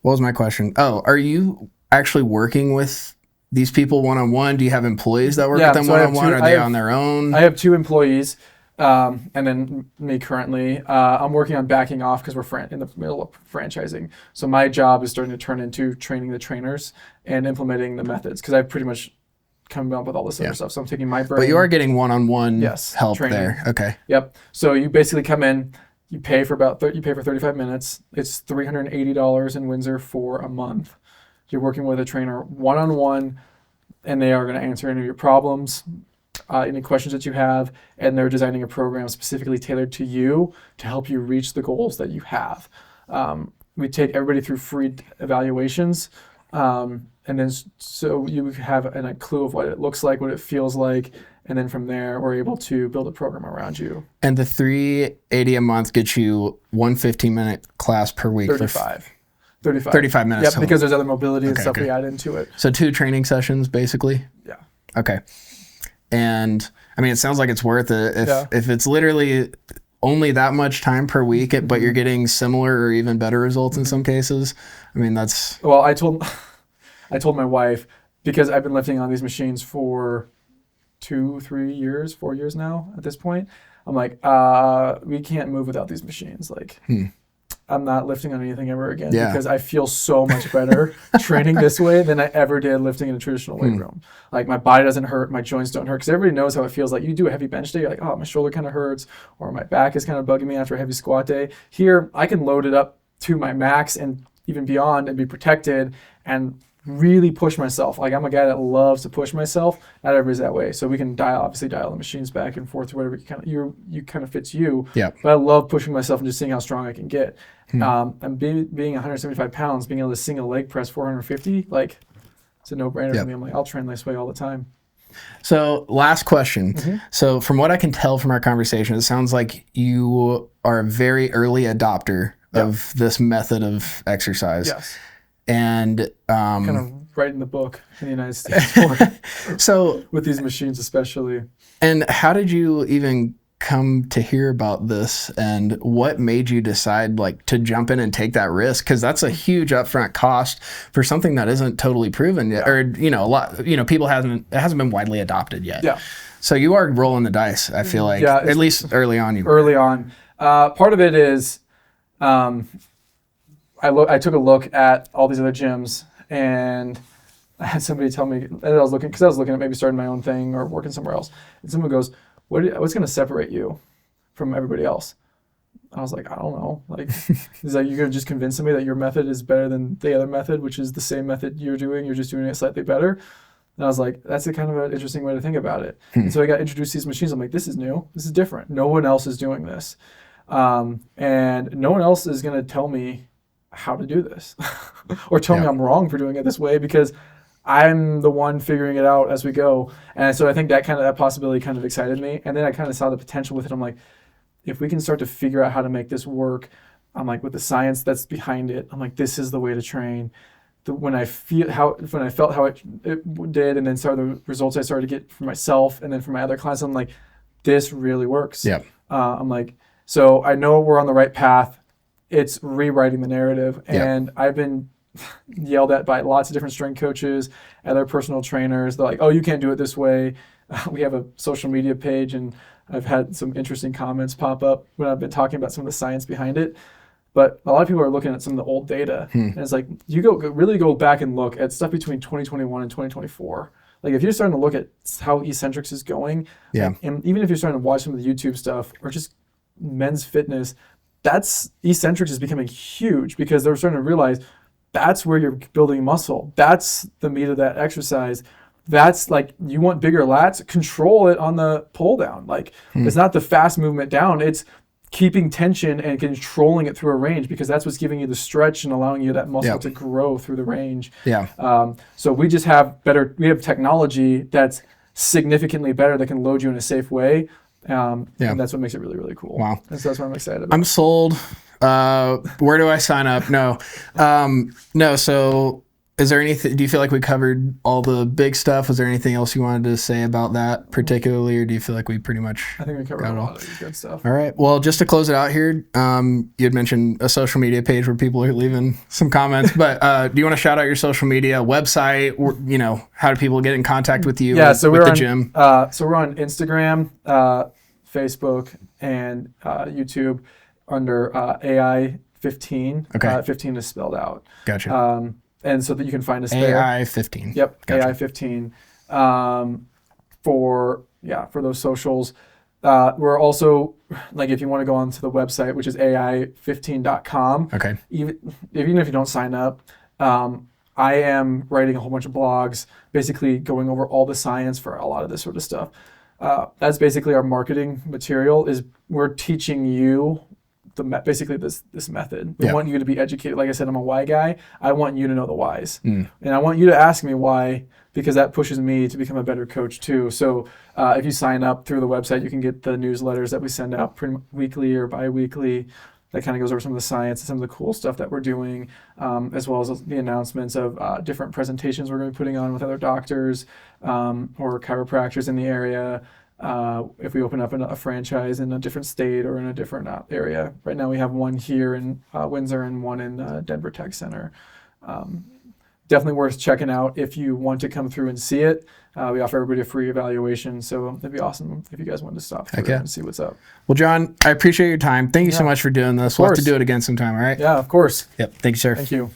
What was my question? Oh, are you actually working with these people one-on-one? Do you have employees that work with them one-on-one? Are they on their own? I have 2 employees, and then me currently. I'm working on backing off because we're in the middle of franchising. So my job is starting to turn into training the trainers and implementing the methods, because I've pretty much come up with all this other stuff. So I'm taking my brain. But you are getting one-on-one help training there. Okay. Yep. So you basically come in, you pay for 35 minutes. It's $380 in Windsor for a month. You're working with a trainer one-on-one, and they are going to answer any of your problems, any questions that you have, and they're designing a program specifically tailored to you to help you reach the goals that you have. We take everybody through free evaluations, and then so you have a clue of what it looks like, what it feels like, and then from there, we're able to build a program around you. And the $380 a month gets you one 15-minute class per week. 35 minutes. Yep, because there's other mobility and stuff we add into it. So 2 training sessions, basically? Yeah. Okay. And, I mean, it sounds like it's worth it. If it's literally only that much time per week, but you're getting similar or even better results in some cases, I mean, that's... Well, I told my wife, because I've been lifting on these machines for 4 years now at this point. I'm like, we can't move without these machines. Like, I'm not lifting on anything ever again because I feel so much better training this way than I ever did lifting in a traditional weight room. Like, my body doesn't hurt, my joints don't hurt, because everybody knows how it feels. Like, you do a heavy bench day, you're like, oh, my shoulder kind of hurts, or my back is kind of bugging me after a heavy squat day. Here, I can load it up to my max and even beyond and be protected and really push myself. Like, I'm a guy that loves to push myself. Not everybody's that way. So we can dial the machines back and forth to whatever you kind of fits you. Yeah. But I love pushing myself and just seeing how strong I can get. And being 175 pounds, being able to single leg press 450, like, it's a no-brainer to me. I'm like, I'll train this way all the time. So last question. So from what I can tell from our conversation, it sounds like you are a very early adopter of this method of exercise. Yes. And kind of writing the book in the United States so with these machines especially. And how did you even come to hear about this, and what made you decide like to jump in and take that risk? Because that's a huge upfront cost for something that isn't totally proven yet, or it hasn't been widely adopted yet. Yeah. So you are rolling the dice, I feel like, at least early on. Part of it is I took a look at all these other gyms, and I had somebody tell me, and I was looking at maybe starting my own thing or working somewhere else, and someone goes, what's going to separate you from everybody else? I was like, I don't know. Like, he's like, you're going to just convince me that your method is better than the other method, which is the same method you're doing, you're just doing it slightly better. And I was like, that's a kind of an interesting way to think about it. And so I got introduced to these machines. I'm like, this is new. This is different. No one else is doing this. And no one else is going to tell me how to do this or tell me I'm wrong for doing it this way, because I'm the one figuring it out as we go. And so I think that possibility kind of excited me. And then I kind of saw the potential with it. I'm like, if we can start to figure out how to make this work, I'm like, with the science that's behind it, I'm like, this is the way to train. When I felt how it did, and then saw the results I started to get for myself and then for my other clients, I'm like, this really works. Yeah. I'm like, so I know we're on the right path. It's rewriting the narrative. And I've been yelled at by lots of different strength coaches and their personal trainers. They're like, oh, you can't do it this way. We have a social media page, and I've had some interesting comments pop up when I've been talking about some of the science behind it. But a lot of people are looking at some of the old data, and it's like, you really go back and look at stuff between 2021 and 2024. Like, if you're starting to look at how eccentrics is going, and even if you're starting to watch some of the YouTube stuff or just men's fitness, that's eccentrics is becoming huge because they're starting to realize that's where you're building muscle. That's the meat of that exercise. That's like, you want bigger lats, control it on the pull down. Like, it's not the fast movement down, it's keeping tension and controlling it through a range, because that's what's giving you the stretch and allowing you that muscle to grow through the range. So we just have technology that's significantly better that can load you in a safe way. And that's what makes it really, really cool. Wow. And so that's what I'm excited about. I'm sold. Where do I sign up? No. So is there anything, do you feel like we covered all the big stuff? Was there anything else you wanted to say about that particularly, or do you feel like we pretty much I think we covered a lot of the good stuff. All right. Well, just to close it out here, you had mentioned a social media page where people are leaving some comments, but do you want to shout out your social media website, or, how do people get in contact with you with the gym? So we're on Instagram, Facebook, and YouTube under AI15. Okay. 15 is spelled out. Gotcha. And so that you can find us there. AI15. Yep, Gotcha. AI15 for those socials. We're also, like, if you want to go onto the website, which is AI15.com. Okay. Even if you don't sign up, I am writing a whole bunch of blogs, basically going over all the science for a lot of this sort of stuff. That's basically our marketing material. Is we're teaching you basically this method. We want you to be educated. Like I said, I'm a why guy. I want you to know the whys. And I want you to ask me why, because that pushes me to become a better coach too. So if you sign up through the website, you can get the newsletters that we send out weekly or bi-weekly. That kind of goes over some of the science and some of the cool stuff that we're doing, as well as the announcements of different presentations we're going to be putting on with other doctors or chiropractors in the area. If we open up a franchise in a different state or in a different area. Right now we have one here in Windsor and one in Denver Tech Center. Definitely worth checking out if you want to come through and see it. We offer everybody a free evaluation, so it'd be awesome if you guys wanted to stop through and see what's up. Well, John, I appreciate your time. Thank you so much for doing this. We'll have to do it again sometime, all right? Yeah, of course. Yep. Thank you, sir. Thank you.